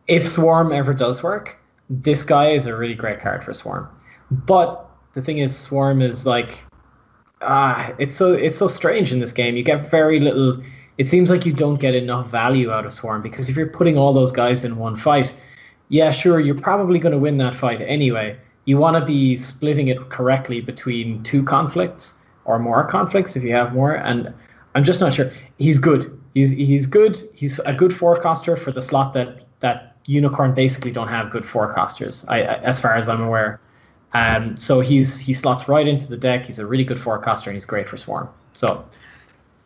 If Swarm ever does work, this guy is a really great card for Swarm. But the thing is, Swarm is like, it's so strange in this game. You get very little. It seems like you don't get enough value out of Swarm, because if you're putting all those guys in one fight, yeah, sure, you're probably going to win that fight anyway. You want to be splitting it correctly between 2 conflicts or more conflicts if you have more. And I'm just not sure. He's good. He's good. He's a good forecaster for the slot that Unicorn basically don't have good forecasters, as far as I'm aware. So he slots right into the deck. He's a really good forecaster, and he's great for Swarm. So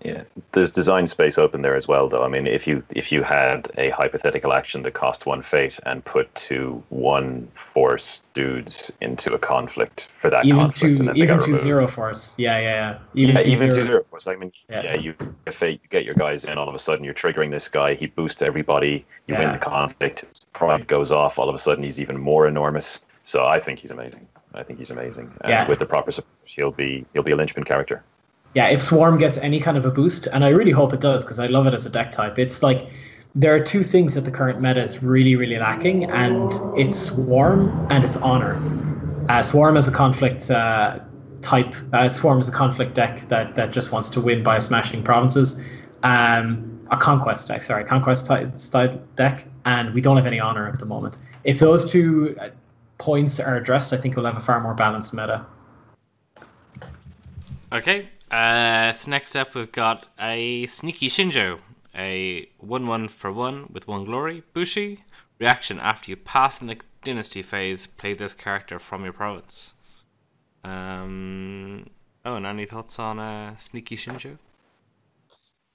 Yeah, there's design space open there as well, though. I mean, if you had a hypothetical action that cost 1 fate and put 2 1-force dudes into a conflict for that conflict, and then they even got to removed. 0 force. Yeah. Even to 0 force. I mean, Yeah. you get fate, you get your guys in. All of a sudden, you're triggering this guy. He boosts everybody. You win the conflict. His pride goes off. All of a sudden, he's even more enormous. So I think he's amazing. And with the proper support, he'll be a linchpin character. Yeah, if Swarm gets any kind of a boost, and I really hope it does, because I love it as a deck type. It's like there are 2 things that the current meta is really, really lacking, and it's Swarm and it's Honor. Swarm as a conflict type. Swarm is a conflict deck that just wants to win by smashing provinces. A conquest deck, conquest style deck, and we don't have any Honor at the moment. If those 2 points are addressed, I think we'll have a far more balanced meta. Okay. So next up, we've got a Sneaky Shinjo, a 1/1 for 1 with 1 glory. Bushi. Reaction: after you pass in the dynasty phase, play this character from your province. And any thoughts on Sneaky Shinjo?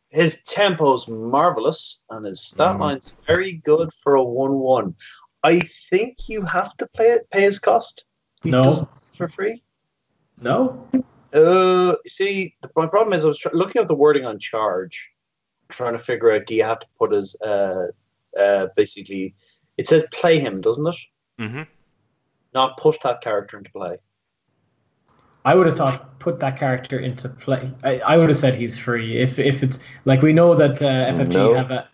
His tempo's marvelous, and his stat line's very good for a 1/1. I think you have to pay his cost. He doesn't for free. No. See, my problem is I was looking at the wording on charge, trying to figure out, do you have to put his, basically, it says play him, doesn't it? Mm-hmm. Not push that character into play. I would have thought put that character into play. I would have said he's free. If it's, like, we know that FFG have a...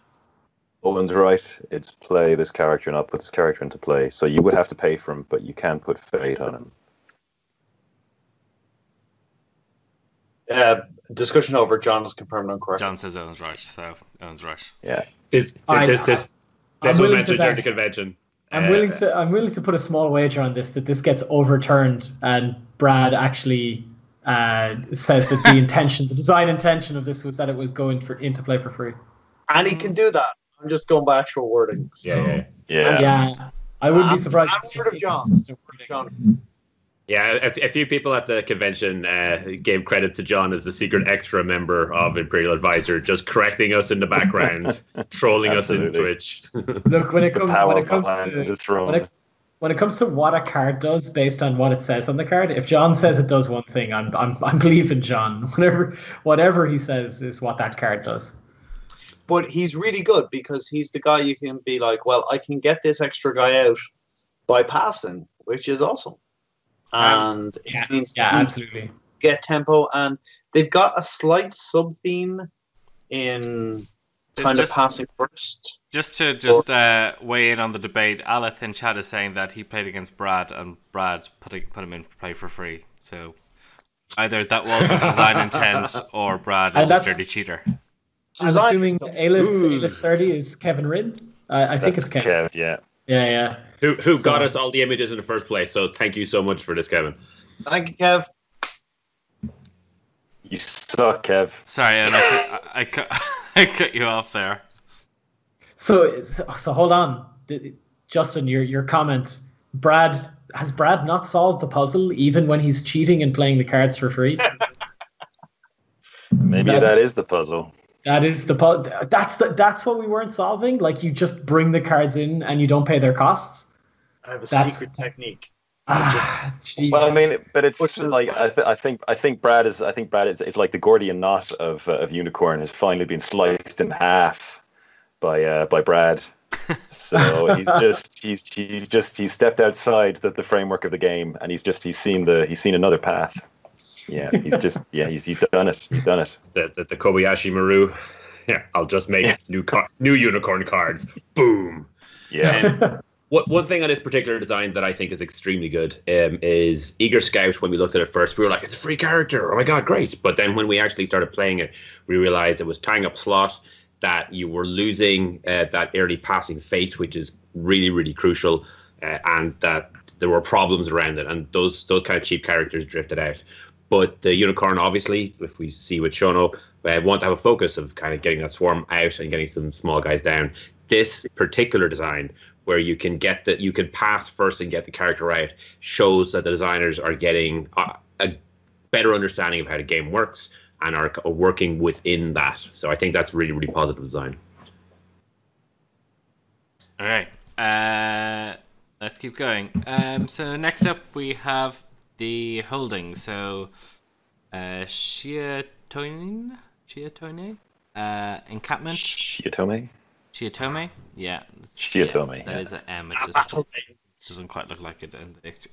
Owen's right. It's play this character, not put this character into play. So you would have to pay for him, but you can put fate on him. Discussion over. John is confirmed incorrect. John says Owen's right, so Owen's right. Yeah. This one meant to adjourn the convention. I'm willing to put a small wager on this that this gets overturned and Brad actually says that the design intention of this was that it was going into play for free. And he can do that. I'm just going by actual wording. So. Yeah. I wouldn't be surprised. I've heard of John. Yeah, a few people at the convention gave credit to John as the secret extra member of Imperial Advisor, just correcting us in the background, trolling us in Twitch. Look, when it comes to what a card does based on what it says on the card, if John says it does one thing, I'm believing John. Whatever he says is what that card does. But he's really good because he's the guy you can be like, well, I can get this extra guy out by passing, which is awesome. And it means absolutely get tempo, and they've got a slight sub theme in kind of passing first. Just to weigh in on the debate, Aleth in chat is saying that he played against Brad, and Brad put him in for play for free. So either that was the design intent, or Brad is a dirty cheater. I'm assuming Aleph 30 is Kevin Rin. I think it's Kevin. Kev, yeah. Yeah. Who got us all the images in the first place? So thank you so much for this, Kevin. Thank you, Kev. You suck, Kev. Sorry, and I cut you off there. So hold on, Justin. Your comment. Has Brad not solved the puzzle even when he's cheating and playing the cards for free? Maybe that is the puzzle. That is that's what we weren't solving. Like, you just bring the cards in and you don't pay their costs. I have a secret technique. Well, I mean, but it's like I think Brad is it's like the Gordian knot of Unicorn has finally been sliced in half by Brad. So he's stepped outside the framework of the game, and he's seen another path. Yeah, he's done it. He's done it. The Kobayashi Maru. Yeah, I'll just make new unicorn cards. Boom. Yeah. One thing on this particular design that I think is extremely good is Eager Scout. When we looked at it first, we were like, it's a free character. Oh my god, great. But then when we actually started playing it, we realized it was tying up slot, that you were losing that early passing fate, which is really, really crucial, and that there were problems around it, and those kind of cheap characters drifted out. But the Unicorn, obviously, if we see with Shono, want to have a focus of kind of getting that swarm out and getting some small guys down. This particular design, where you can pass first and get the character out, shows that the designers are getting a better understanding of how the game works and are working within that. So I think that's really, really positive design. All right. Let's keep going. So next up we have the holding. So Shiatone? Encampment? Shiatome? Shiatome? Yeah. Shiatome, That yeah. is an M. It just doesn't quite look like it in the picture.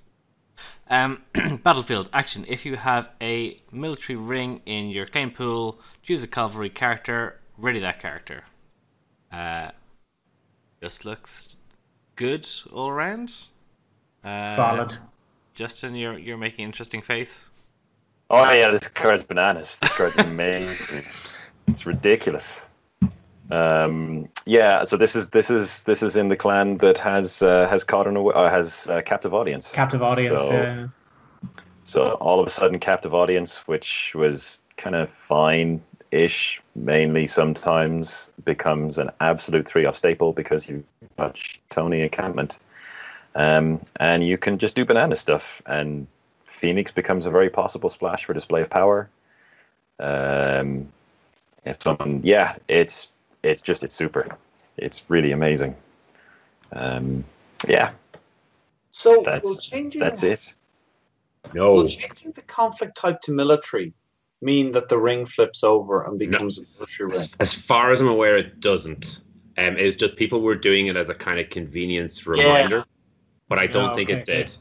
Battlefield action. If you have a military ring in your claim pool, choose a cavalry character, ready that character. Just looks good all around. Solid. Justin, you're making an interesting face. Oh yeah, this card's bananas. This card's amazing. It's ridiculous. Yeah, so this is in the clan that has captive audience. Captive audience. So, so all of a sudden, captive audience, which was kind of fine-ish, mainly sometimes becomes an absolute 3-off staple because you've got Tony encampment, and you can just do banana stuff, and Phoenix becomes a very possible splash for display of power. If someone, yeah, it's super. It's really amazing. Yeah. So that's it. No. Will changing the conflict type to military mean that the ring flips over and becomes a military ring? As far as I'm aware, it doesn't. It's just people were doing it as a kind of convenience reminder, but I don't think it did.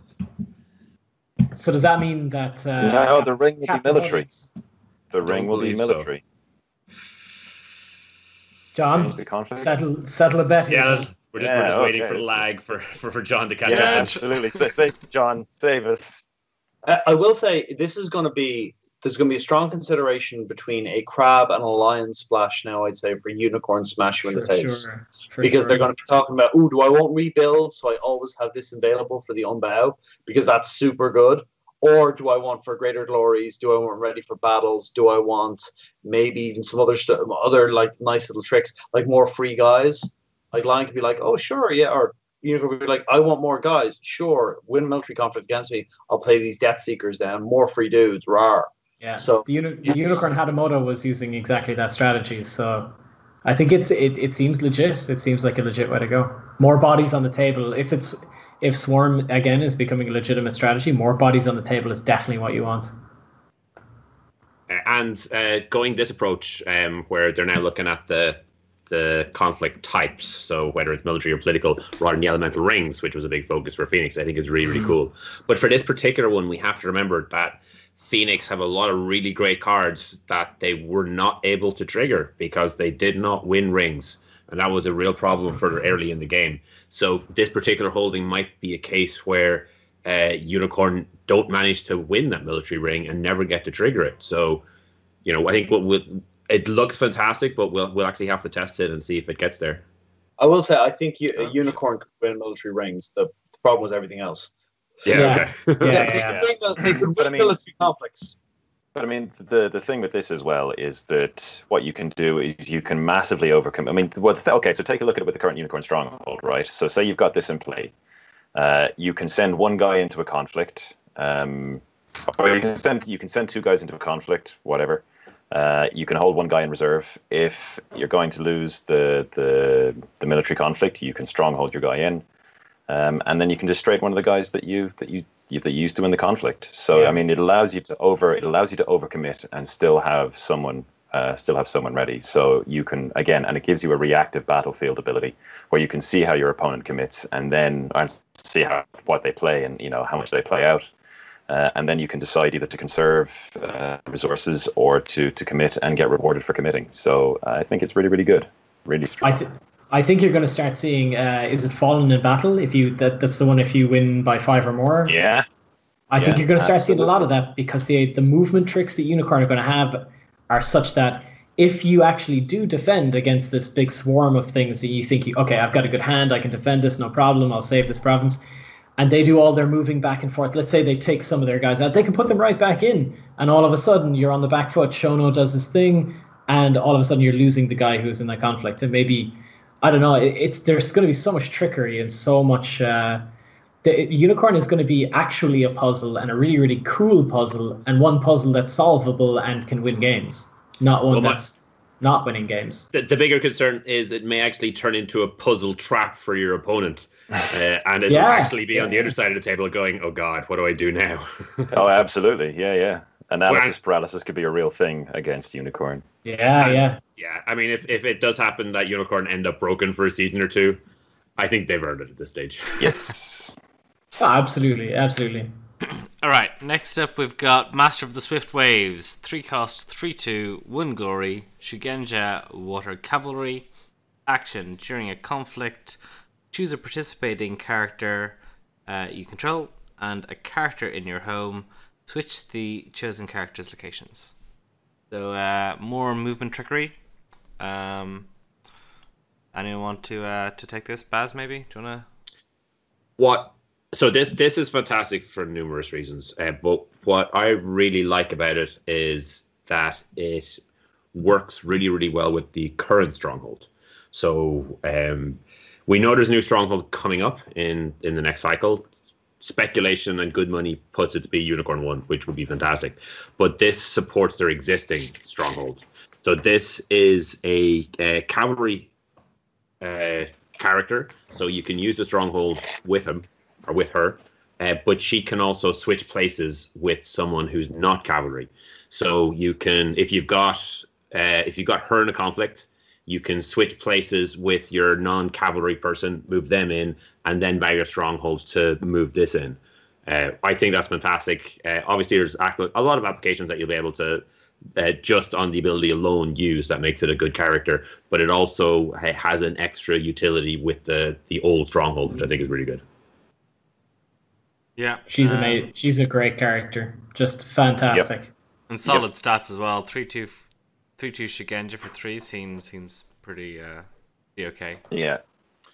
So does that mean that no, the ring will be military. Audience? The ring will be military. John, settle a bet here. Yeah, we're just waiting for lag for John to catch up. Yeah, absolutely. Save John, save us. I will say there's going to be a strong consideration between a crab and a lion splash now, I'd say, for unicorn smash you in the face. Because they're going to be talking about, do I won't rebuild, so I always have this available for the unbow, because that's super good. Or do I want for greater glories? Do I want ready for battles? Do I want maybe even some other like nice little tricks, like more free guys? Like Lion could be like, oh sure, yeah, or Unicorn could be like, I want more guys. Sure, win military conflict against me. I'll play these Death Seekers down, more free dudes, rawr. Yeah. So the Unicorn Hadamoto was using exactly that strategy. So I think it seems legit. It seems like a legit way to go. More bodies on the table. If Swarm again is becoming a legitimate strategy, more bodies on the table is definitely what you want. And going this approach, where they're now looking at the conflict types, so whether it's military or political, rather than the elemental rings, which was a big focus for Phoenix, I think is really, really cool. But for this particular one, we have to remember that Phoenix have a lot of really great cards that they were not able to trigger because they did not win rings. And that was a real problem for early in the game. So this particular holding might be a case where Unicorn don't manage to win that military ring and never get to trigger it. So, I think it looks fantastic, but we'll actually have to test it and see if it gets there. I will say, I think Unicorn could win military rings. The problem was everything else. Yeah. Yeah. They could win military conflicts. But I mean, the thing with this as well is that what you can do is you can massively overcome. I mean, so take a look at it with the current Unicorn Stronghold, right? So say you've got this in play. You can send one guy into a conflict, or you can send 2 guys into a conflict, whatever. You can hold 1 guy in reserve. If you're going to lose the military conflict, you can stronghold your guy in, and then you can just straight one of the guys that you used to win the conflict. So I mean, it allows you to overcommit and still have someone ready. So you can and it gives you a reactive battlefield ability where you can see how your opponent commits and see what they play and how much they play out. And then you can decide either to conserve resources or to commit and get rewarded for committing. So I think it's really, really good, really strong. I think you're going to start seeing. Is it Fallen in Battle? That's the one if you win by 5 or more. Yeah. I think you're going to start seeing a lot of that because the movement tricks that Unicorn are going to have are such that if you actually do defend against this big swarm of things that you think, okay, I've got a good hand, I can defend this, no problem, I'll save this province. And they do all their moving back and forth. Let's say they take some of their guys out. They can put them right back in. And all of a sudden, you're on the back foot. Shono does his thing. And all of a sudden, you're losing the guy who's in that conflict. And maybe, I don't know, there's going to be so much trickery and so much... the unicorn is going to be actually a puzzle, and a really, really cool puzzle, and one puzzle that's solvable and can win games, not one that's not winning games. The bigger concern is it may actually turn into a puzzle trap for your opponent, and it'll actually be on the other side of the table going, "Oh God, what do I do now?" Oh, absolutely, yeah. Analysis paralysis could be a real thing against unicorn. Yeah. I mean, if it does happen that unicorn end up broken for a season or two, I think they've earned it at this stage. Yes. Oh, absolutely. All right, next up we've got Master of the Swift Waves, 3 cost, 3/2, 1 glory, Shigenja Water Cavalry. Action: during a conflict, choose a participating character you control and a character in your home. Switch the chosen character's locations. So more movement trickery. Anyone want to take this? Baz, maybe? Do you wanna? So this is fantastic for numerous reasons. But what I really like about it is that it works really, really well with the current stronghold. So we know there's a new stronghold coming up in the next cycle. Speculation and good money puts it to be Unicorn 1, which would be fantastic. But this supports their existing stronghold. So this is a cavalry character. So you can use the stronghold with him or with her. But she can also switch places with someone who's not cavalry. So you can, if you've got her in a conflict, you can switch places with your non-cavalry person, move them in, and then buy your stronghold to move this in. I think that's fantastic. Obviously, there's a lot of applications that you'll be able to just on the ability alone use that makes it a good character, but it also has an extra utility with the old stronghold, which I think is really good. Yeah, she's amazing. She's a great character, just fantastic. Yep. And solid stats as well. 3/2 Shigenja for 3 seems pretty okay. Yeah.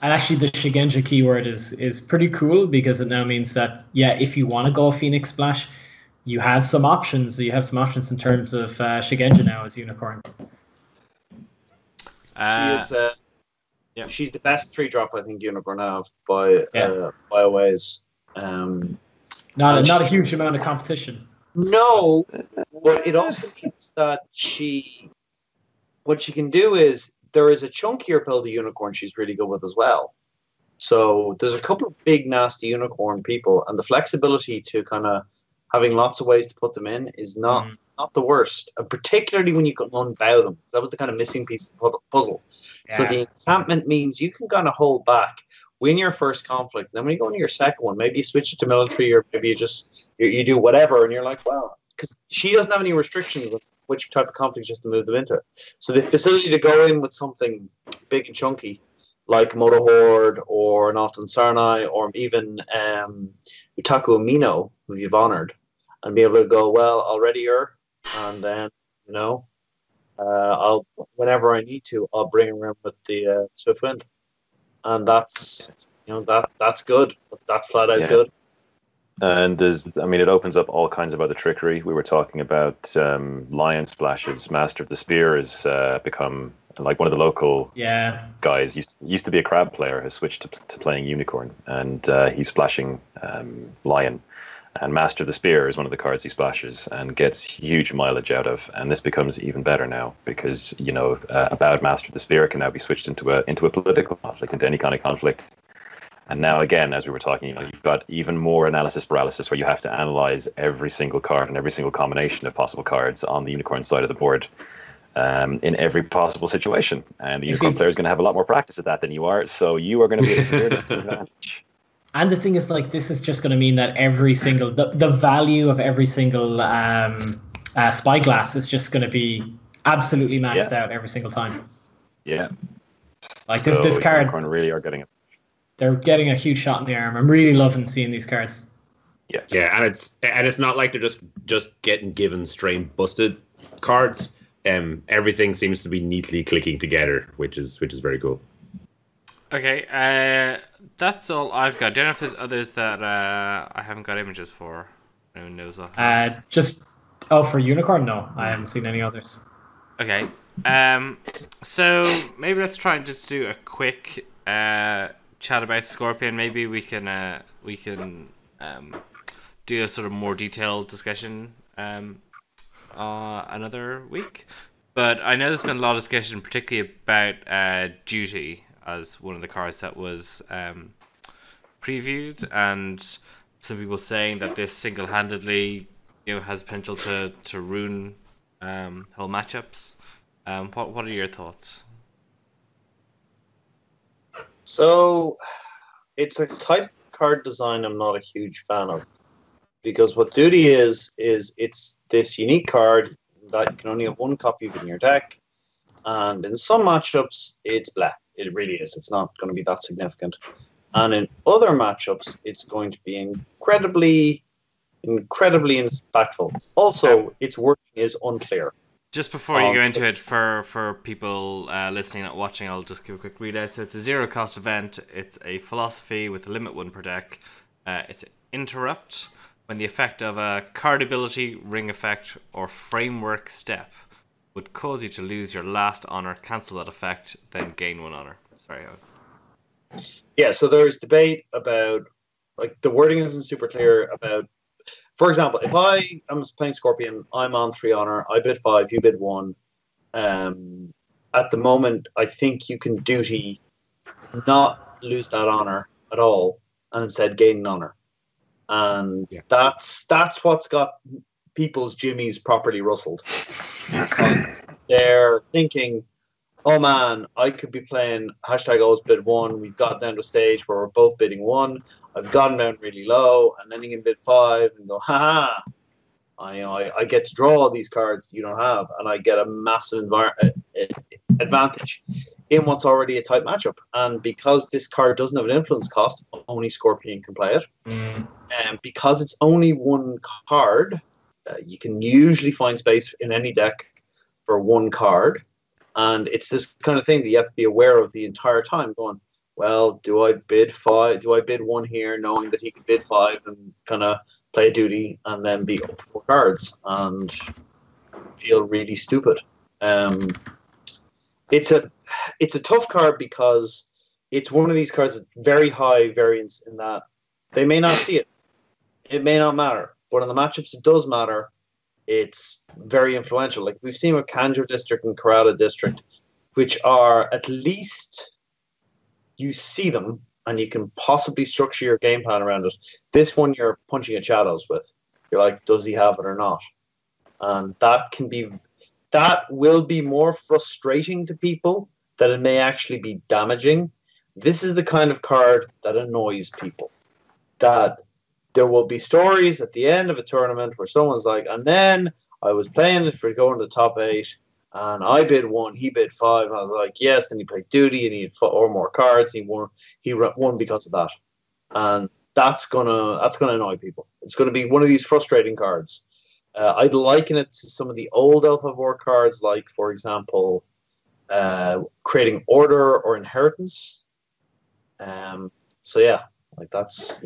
And actually, the Shigenja keyword is pretty cool because it now means that if you want to go Phoenix Splash, you have some options. You have some options in terms of Shigenja now as Unicorn. She's the best 3-drop I think Unicorn have by a ways. Not a huge amount of competition. No, but it also means that what she can do is there is a chunkier build of unicorn she's really good with as well. So there's a couple of big nasty unicorn people, and the flexibility to kind of having lots of ways to put them in is not the worst, and particularly when you can unbow them. That was the kind of missing piece of the puzzle. Yeah. So the encampment means you can kind of hold back. Win your first conflict, then when you go into your second one, maybe you switch it to military, or maybe you do whatever, and you're like, well, because she doesn't have any restrictions on which type of conflict just to move them into it. So the facility to go in with something big and chunky, like Moto Horde or Nalton Sarnai, or even Utaku Amino, who you've honored, and be able to go, well, I'll ready her, and then I'll whenever I need to, I'll bring her in with the Swift Wind. And that's good. That's flat out good. And it opens up all kinds of other trickery. We were talking about Lion Splashes. Master of the Spear has become like one of the local guys. Used to be a crab player, has switched to playing Unicorn, and he's splashing Lion. And Master of the Spear is one of the cards he splashes and gets huge mileage out of. And this becomes even better now because, a bad Master of the Spear can now be switched into a political conflict, into any kind of conflict. And now, again, as we were talking, you've got even more analysis paralysis where you have to analyze every single card and every single combination of possible cards on the Unicorn side of the board in every possible situation. And the Unicorn player is going to have a lot more practice at that than you are. So you are going to be at a severe disadvantage. And the thing is, this is just going to mean that every single the value of every single spyglass is just going to be absolutely maxed out every single time. Yeah. This card, Unicorn really are getting it. They're getting a huge shot in the arm. I'm really loving seeing these cards. Yeah, and it's not like they're just getting given strain busted cards. Everything seems to be neatly clicking together, which is very cool. Okay, that's all I've got. Don't know if there's others that I haven't got images for. No one knows off. For Unicorn, no, I haven't seen any others. Okay, so maybe let's try and just do a quick chat about Scorpion. Maybe we can we can do a sort of more detailed discussion another week. But I know there's been a lot of discussion, particularly about Duty as one of the cards that was previewed, and some people saying that this single-handedly, has potential to ruin whole matchups. What are your thoughts? So, it's a type of card design I'm not a huge fan of, because what Duty is it's this unique card that you can only have one copy of in your deck, and in some matchups it's blah. It really is. It's not going to be that significant, and in other matchups it's going to be incredibly impactful. Also, its working is unclear. Just before you go into it, for people listening, not watching, I'll just give a quick readout. So it's a 0-cost event. It's a philosophy with a limit 1 per deck. It's interrupt. When the effect of a card ability, ring effect, or framework step would cause you to lose your last honor, cancel that effect, then gain 1 honor. Sorry, Eoin. Yeah, so there's debate about, like, the wording isn't super clear about. For example, if I am playing Scorpion, I'm on 3 honor, I bid 5, you bid 1. At the moment, I think you can Duty not lose that honor at all, and instead gain an honor. And that's what's got people's jimmies properly rustled. They're thinking, oh man, I could be playing #always bid 1. We've got down to a stage where we're both bidding 1. I've gotten down really low, and then you can bid 5 and go, haha. I get to draw all these cards you don't have, and I get a massive advantage in what's already a tight matchup. And because this card doesn't have an influence cost, only Scorpion can play it. And because it's only 1 card, you can usually find space in any deck for 1 card. And it's this kind of thing that you have to be aware of the entire time, going, well, do I bid 5? Do I bid 1 here, knowing that he can bid 5 and kind of play Duty and then be up 4 cards and feel really stupid? It's a tough card because it's one of these cards with very high variance in that they may not see it. It may not matter. But in the matchups it does matter. It's very influential. Like we've seen with Kanjo District and Karada District, which are at least you see them and you can possibly structure your game plan around it. This one you're punching at shadows with. You're like, does he have it or not? And that will be more frustrating to people than it may actually be damaging. This is the kind of card that annoys people. That there will be stories at the end of a tournament where someone's like, and then I was playing it for going to the top 8, and I bid 1, he bid 5, and I was like, yes, then he played Duty, and he had 4 more cards, he won because of that. And that's gonna annoy people. It's gonna be one of these frustrating cards. I'd liken it to some of the old Alpha Vor cards, like, for example, creating Order or Inheritance. So yeah, like that's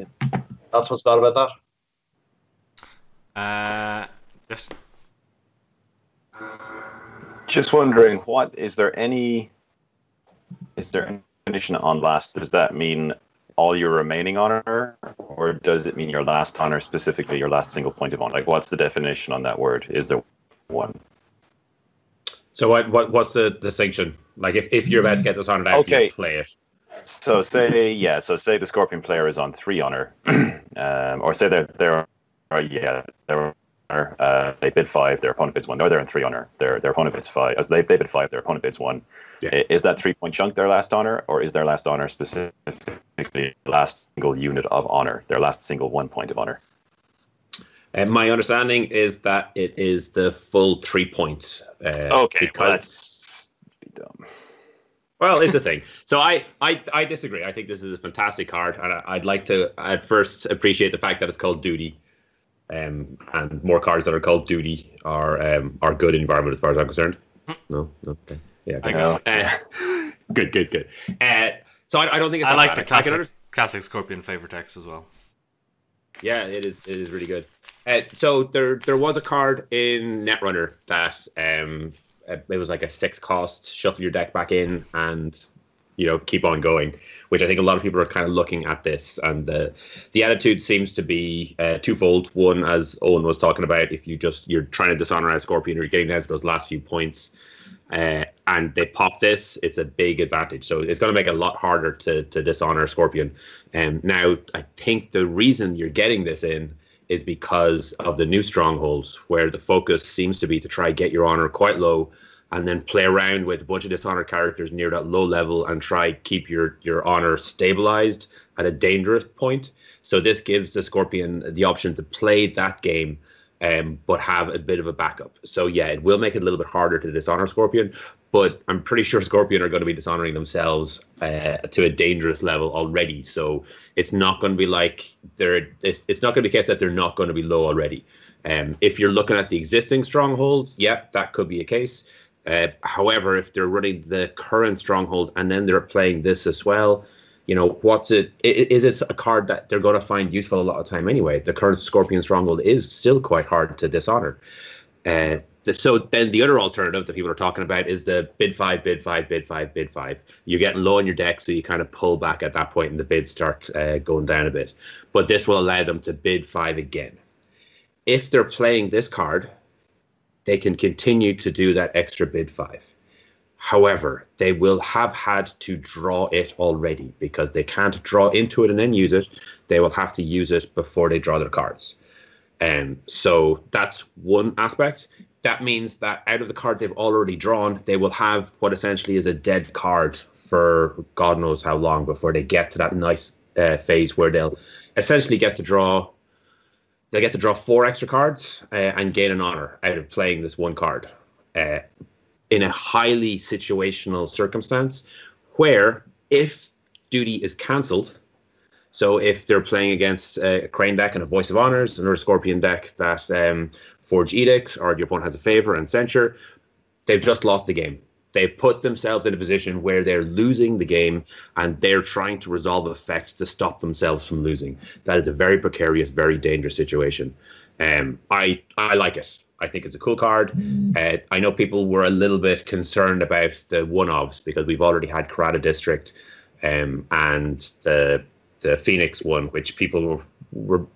what's bad about that. Just wondering, is there any definition on last? Does that mean all your remaining honor, or does it mean your last honor, specifically your last single point of honor? Like, what's the definition on that word? Is there one? So what's the distinction? Like if you're about to get this honor out, you play it. So say the Scorpion player is on 3 honor, or say they bid 5, their opponent bids 1. No, they're in 3 honor. Their opponent bids 5. As they bid 5, their opponent bids 1. Yeah. Is that 3-point chunk their last honor, or is their last honor specifically last single unit of honor, their last single 1 point of honor? And my understanding is that it is the full 3 points. Okay, well, that's dumb. Well, it's a thing. So I disagree. I think this is a fantastic card, and I'd like to at first appreciate the fact that it's called Duty. And more cards that are called Duty are good in environment as far as I'm concerned. No, okay, yeah, good. So I don't think it's. I like the classic Scorpion flavor text as well. Yeah, it is really good. So there was a card in Netrunner that it was like a 6-cost, shuffle your deck back in, and keep on going, which I think a lot of people are kind of looking at this, and the attitude seems to be twofold. One, as Eoin was talking about, if you're trying to dishonor out Scorpion, or you're getting down to those last few points, and they pop this, it's a big advantage. So it's going to make it a lot harder to dishonor Scorpion. Now, I think the reason you're getting this in is because of the new strongholds, where the focus seems to be to try get your honor quite low, and then play around with a bunch of dishonored characters near that low level and try keep your honor stabilized at a dangerous point. So this gives the Scorpion the option to play that game, but have a bit of a backup. So yeah, it will make it a little bit harder to dishonor Scorpion, but I'm pretty sure Scorpion are going to be dishonoring themselves to a dangerous level already. So it's not going to be like it's not going to be the case that they're not going to be low already. If you're looking at the existing strongholds, yeah, that could be a case. However, if they're running the current stronghold and then they're playing this as well, what's it? Is it a card that they're going to find useful a lot of time anyway? The current Scorpion stronghold is still quite hard to dishonor. So then the other alternative that people are talking about is the bid 5, bid 5, bid 5, bid 5. You're getting low on your deck, so you kind of pull back at that point and the bids start going down a bit. But this will allow them to bid 5 again. If they're playing this card, they can continue to do that extra bid 5. However, they will have had to draw it already, because they can't draw into it and then use it. They will have to use it before they draw their cards. So that's one aspect. That means that out of the cards they've already drawn, they will have what essentially is a dead card for God knows how long before they get to that nice phase where they'll essentially get to draw. They get to draw 4 extra cards and gain an honor out of playing this one card in a highly situational circumstance, where if duty is cancelled, so if they're playing against a Crane deck and a Voice of Honors, another Scorpion deck that Forge Edicts, or your opponent has a favor and censure, they've just lost the game. They've put themselves in a position where they're losing the game, and they're trying to resolve effects to stop themselves from losing. That is a very precarious, very dangerous situation. I like it. I think it's a cool card. I know people were a little bit concerned about the one-offs, because we've already had Karata District and the Phoenix one, which people were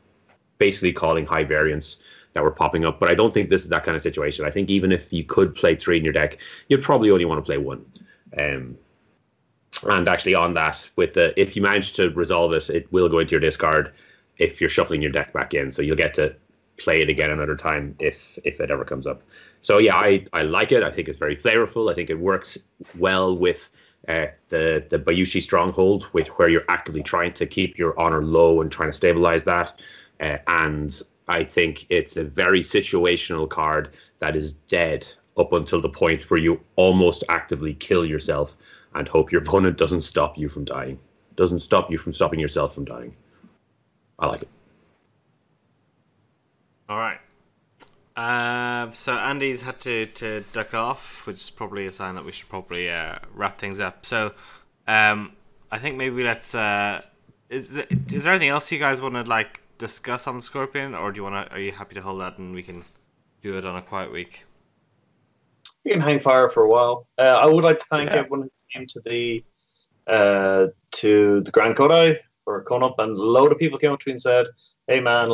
basically calling high variance, that were popping up. But I don't think this is that kind of situation. I think even if you could play 3 in your deck, you'd probably only want to play 1. And actually on that, if you manage to resolve it, it will go into your discard if you're shuffling your deck back in. So you'll get to play it again another time if it ever comes up. So yeah, I like it. I think it's very flavorful. I think it works well with the Bayushi Stronghold, where you're actively trying to keep your honor low and trying to stabilize that. And I think it's a very situational card that is dead up until the point where you almost actively kill yourself and hope your opponent doesn't stop you from dying. Doesn't stop you from stopping yourself from dying. I like it. All right. So Andy's had to duck off, which is probably a sign that we should probably wrap things up. So I think maybe let's... Is there anything else you guys want to discuss on the Scorpion, or are you happy to hold that and we can do it on a quiet week? We can hang fire for a while. I would like to thank everyone who came to the Grand Kotei for coming up, and a load of people came up to me and said, "Hey man,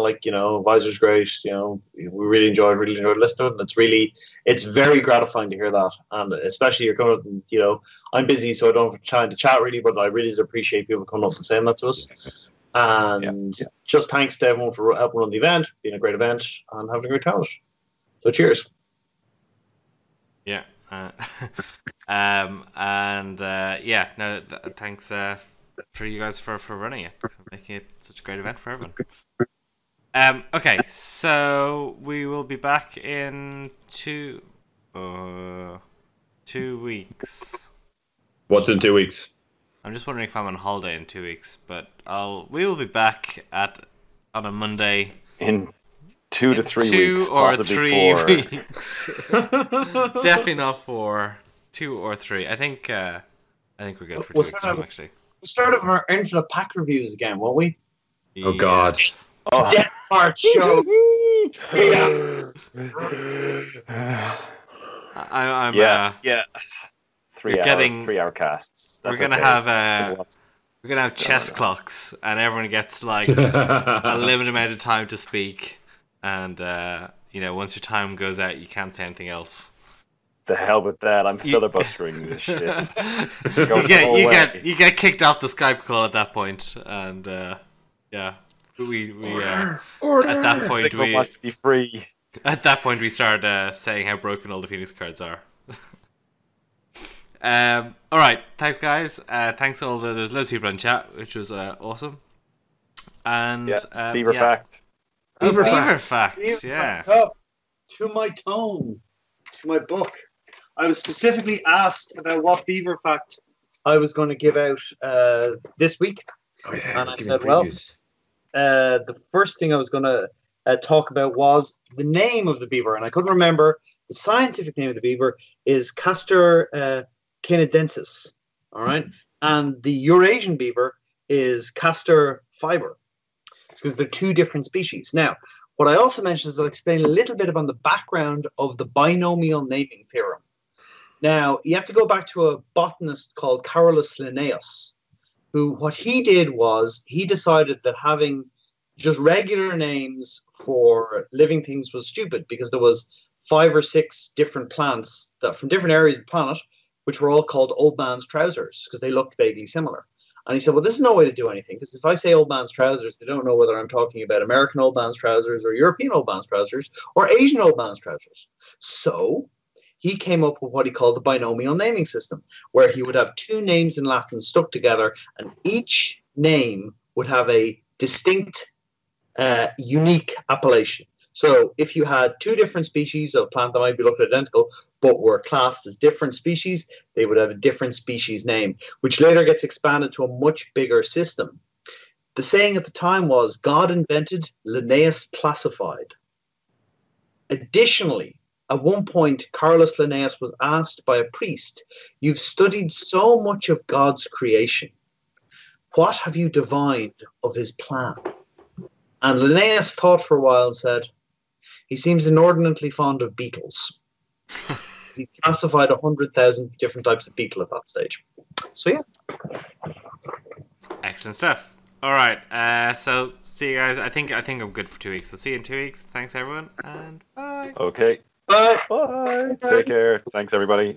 Visor's great. We really enjoyed listening to it. It's very gratifying to hear that, and especially you're coming up and I'm busy, so I don't have time to chat really, but I really appreciate people coming up and saying that to us." And just thanks to everyone for helping run the event, being a great event, and having a great time. So cheers. Yeah. Thanks for you guys for running it, for making it such a great event for everyone. Okay, so we will be back in 2 weeks. What's in 2 weeks? I'm just wondering if I'm on holiday in 2 weeks, but we will be back on a Monday. In 2 to 3 weeks, 2 or possibly 3 4. weeks. Definitely not 4. 2 or 3. I think we're good for 2 weeks time, actually. We'll start our Infinite Pack reviews again, won't we? Oh God! Oh. Yeah, March show. I'm yeah. 3-hour casts. We're That's gonna okay. have we're gonna have chess clocks, and everyone gets like a limited amount of time to speak, and once your time goes out, you can't say anything else. The hell with that! I'm filibustering this shit. You get kicked off the Skype call at that point, and we at that point wants to be free. At that point we start saying how broken all the Phoenix cards are. All right, thanks guys. Thanks all there's loads of people in chat, which was awesome. And Beaver fact. Beaver facts. Yeah. Up to my tome, to my book. I was specifically asked about what beaver fact I was going to give out this week, and I said, well, the first thing I was going to talk about was the name of the beaver, and I couldn't remember. The scientific name of the beaver is Castor canadensis, all right? And the Eurasian beaver is Castor fiber, because they're two different species. Now, what I also mentioned is I'll explain a little bit about the background of the binomial naming theorem. Now, you have to go back to a botanist called Carolus Linnaeus, who what he did was he decided that having just regular names for living things was stupid because there was 5 or 6 different plants that from different areas of the planet, which were all called old man's trousers because they looked vaguely similar. And he said, well, this is no way to do anything because if I say old man's trousers, they don't know whether I'm talking about American old man's trousers or European old man's trousers or Asian old man's trousers. So he came up with what he called the binomial naming system, where he would have 2 names in Latin stuck together, and each name would have a distinct, unique appellation. So if you had 2 different species of plant that might be looked identical, but were classed as different species, they would have a different species name, which later gets expanded to a much bigger system. The saying at the time was, God invented, Linnaeus classified. Additionally, at one point, Carolus Linnaeus was asked by a priest, you've studied so much of God's creation. What have you divined of his plan? And Linnaeus thought for a while and said, he seems inordinately fond of beetles. He classified 100,000 different types of beetle at that stage. So yeah. Excellent stuff. All right. So see you guys. I think I'm good for 2 weeks. So see you in 2 weeks. Thanks everyone, and bye. Okay. Bye. Bye. Take care. Thanks everybody.